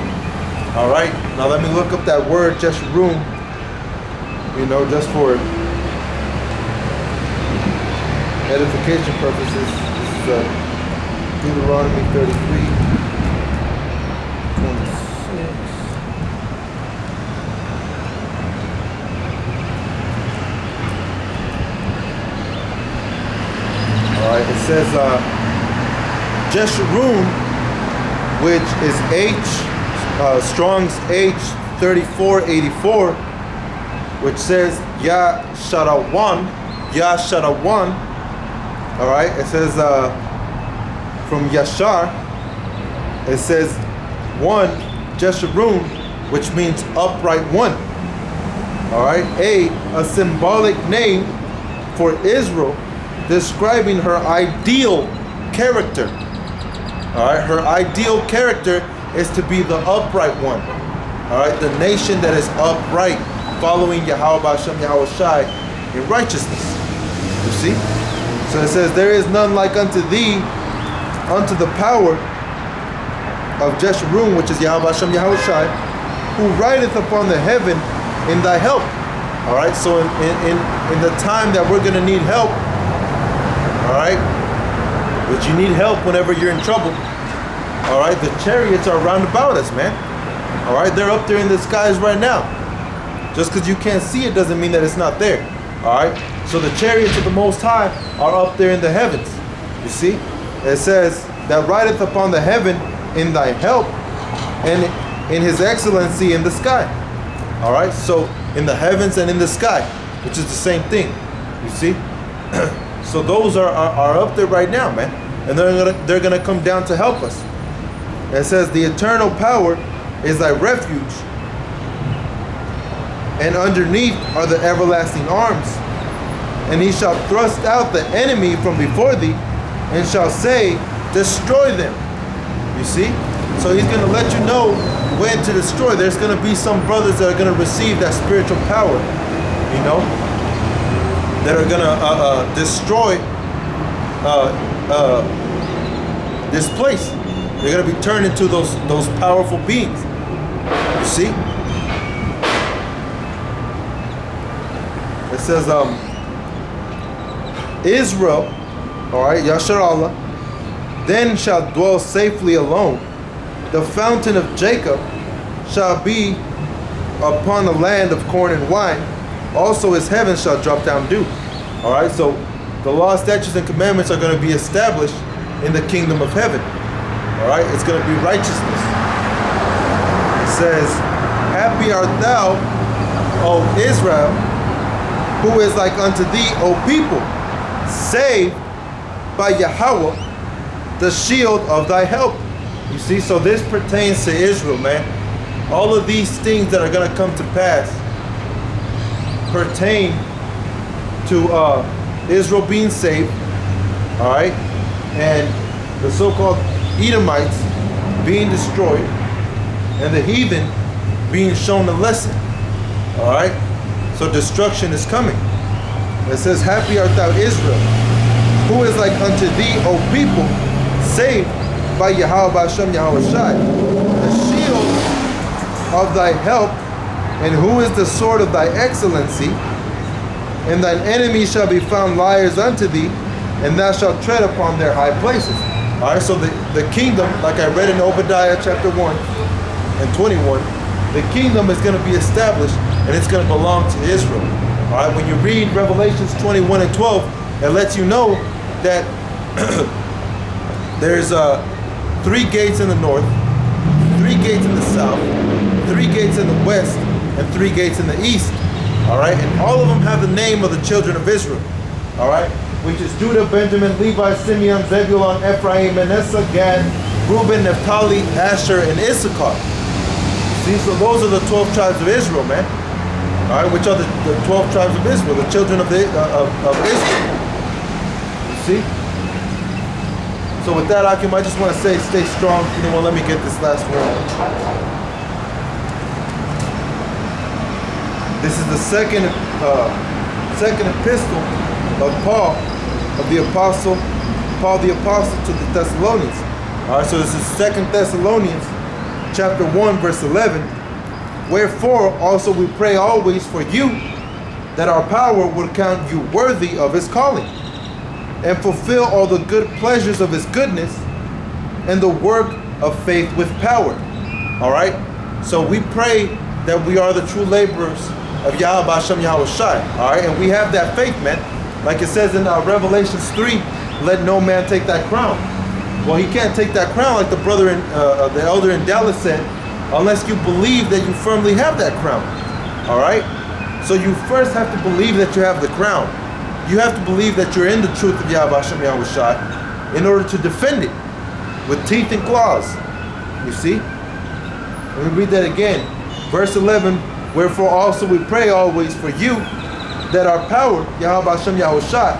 S1: All right, now let me look up that word Jeshurun, you know, just for edification purposes. This is Deuteronomy 33, 26. Alright, it says Jeshurun, which is Strong's H3484, which says Yasharawan. Alright, it says from Yashar, it says one, Jeshurun, which means upright one. Alright, a symbolic name for Israel, describing her ideal character. Alright, her ideal character is to be the upright one. Alright, the nation that is upright, following Yahweh Ba'Hashem Yahweh Shai in righteousness. You see? So it says, there is none like unto thee, unto the power of Jeshurun, which is Yahweh Ba'Hashem Yahweh Shai, who rideth upon the heaven in thy help. Alright, so in the time that we're going to need help, alright, but you need help whenever you're in trouble. Alright, the chariots are round about us, man. Alright, they're up there in the skies right now. Just because you can't see it doesn't mean that it's not there. Alright, so the chariots of the Most High are up there in the heavens. You see, it says that rideth upon the heaven in thy help, and in his excellency in the sky. Alright, so in the heavens and in the sky, which is the same thing. You see. So those are up there right now, man, and they're gonna come down to help us. It says the eternal power is thy refuge, and underneath are the everlasting arms. And he shall thrust out the enemy from before thee, and shall say, destroy them. You see? So he's gonna let you know when to destroy. There's gonna be some brothers that are gonna receive that spiritual power, you know, that are gonna destroy this place. They're gonna be turned into those powerful beings. You see? It says Israel, all right, Yashar Allah, then shall dwell safely alone. The fountain of Jacob shall be upon the land of corn and wine. Also his heavens shall drop down dew. All right, so the law, statutes, and commandments are going to be established in the kingdom of heaven. All right, it's going to be righteousness. It says, happy art thou, O Israel, who is like unto thee, O people, saved by Yahweh, the shield of thy help. You see, so this pertains to Israel, man. All of these things that are going to come to pass pertain to Israel being saved, all right, and the so-called Edomites being destroyed, and the heathen being shown a lesson. All right, so destruction is coming. It says, happy art thou, Israel, who is like unto thee, O people, saved by Yahweh Ba'Hashem Yahweh Shai, the shield of thy help, and who is the sword of thy excellency. And thine enemies shall be found liars unto thee, and thou shalt tread upon their high places. All right, so the kingdom, like I read in Obadiah chapter 1 and 21, the kingdom is going to be established and it's going to belong to Israel. All right, when you read Revelations 21 and 12, it lets you know that there's 3 gates in the north, 3 gates in the south, 3 gates in the west, and 3 gates in the east. All right, and all of them have the name of the children of Israel. All right, which is Judah, Benjamin, Levi, Simeon, Zebulun, Ephraim, Manasseh, Gad, Reuben, Naphtali, Asher, and Issachar. See, so those are the 12 tribes of Israel, man. All right, which are the 12 tribes of Israel, the children of Israel. You see? So with that, Akim, I just want to say, stay strong. You know what? Let me get this last one. This is the second epistle of Paul, of the apostle, Paul the apostle to the Thessalonians. All right, so this is 2 Thessalonians chapter 1, verse 11. Wherefore also we pray always for you, that our power will count you worthy of his calling, and fulfill all the good pleasures of his goodness, and the work of faith with power. All right, so we pray that we are the true laborers of Yahweh Hashem Yahweh Shai. All right, and we have that faith, man. Like it says in Revelations 3, let no man take that crown. Well, he can't take that crown, like the brother in the elder in Dallas said, unless you believe that you firmly have that crown. All right, so you first have to believe that you have the crown. You have to believe that you're in the truth of Yahweh Hashem Yahweh Shai in order to defend it with teeth and claws. You see? Let me read that again. Verse 11, wherefore also we pray always for you, that our power, Yahweh Hashem Yahweh Shai,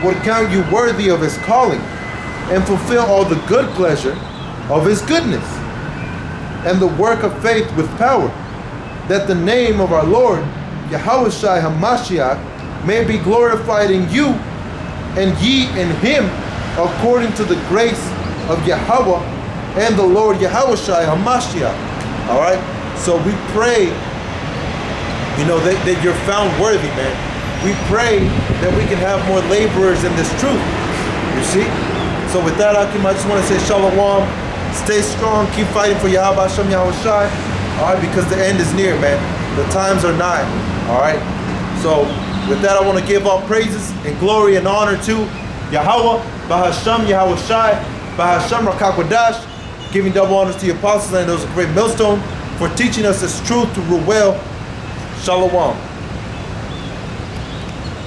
S1: would count you worthy of his calling, and fulfill all the good pleasure of his goodness, and the work of faith with power, that the name of our Lord, Yahweh Shai HaMashiach, may be glorified in you, and ye in him, according to the grace of Yahweh and the Lord Yahweh Shai HaMashiach. All right, so we pray, you know, that you're found worthy, man. We pray that we can have more laborers in this truth. You see? So with that, Akim, I just want to say shalom. Stay strong. Keep fighting for Yahweh Hashem Yahweh Shai. All right, because the end is near, man. The times are nigh. All right. So with that, I want to give all praises and glory and honor to Yahweh, Bahasham Yahweh Shai, Bahasham Rakakwadash, giving double honors to the apostles and those of great millstone for teaching us this truth to rule well. Shalom.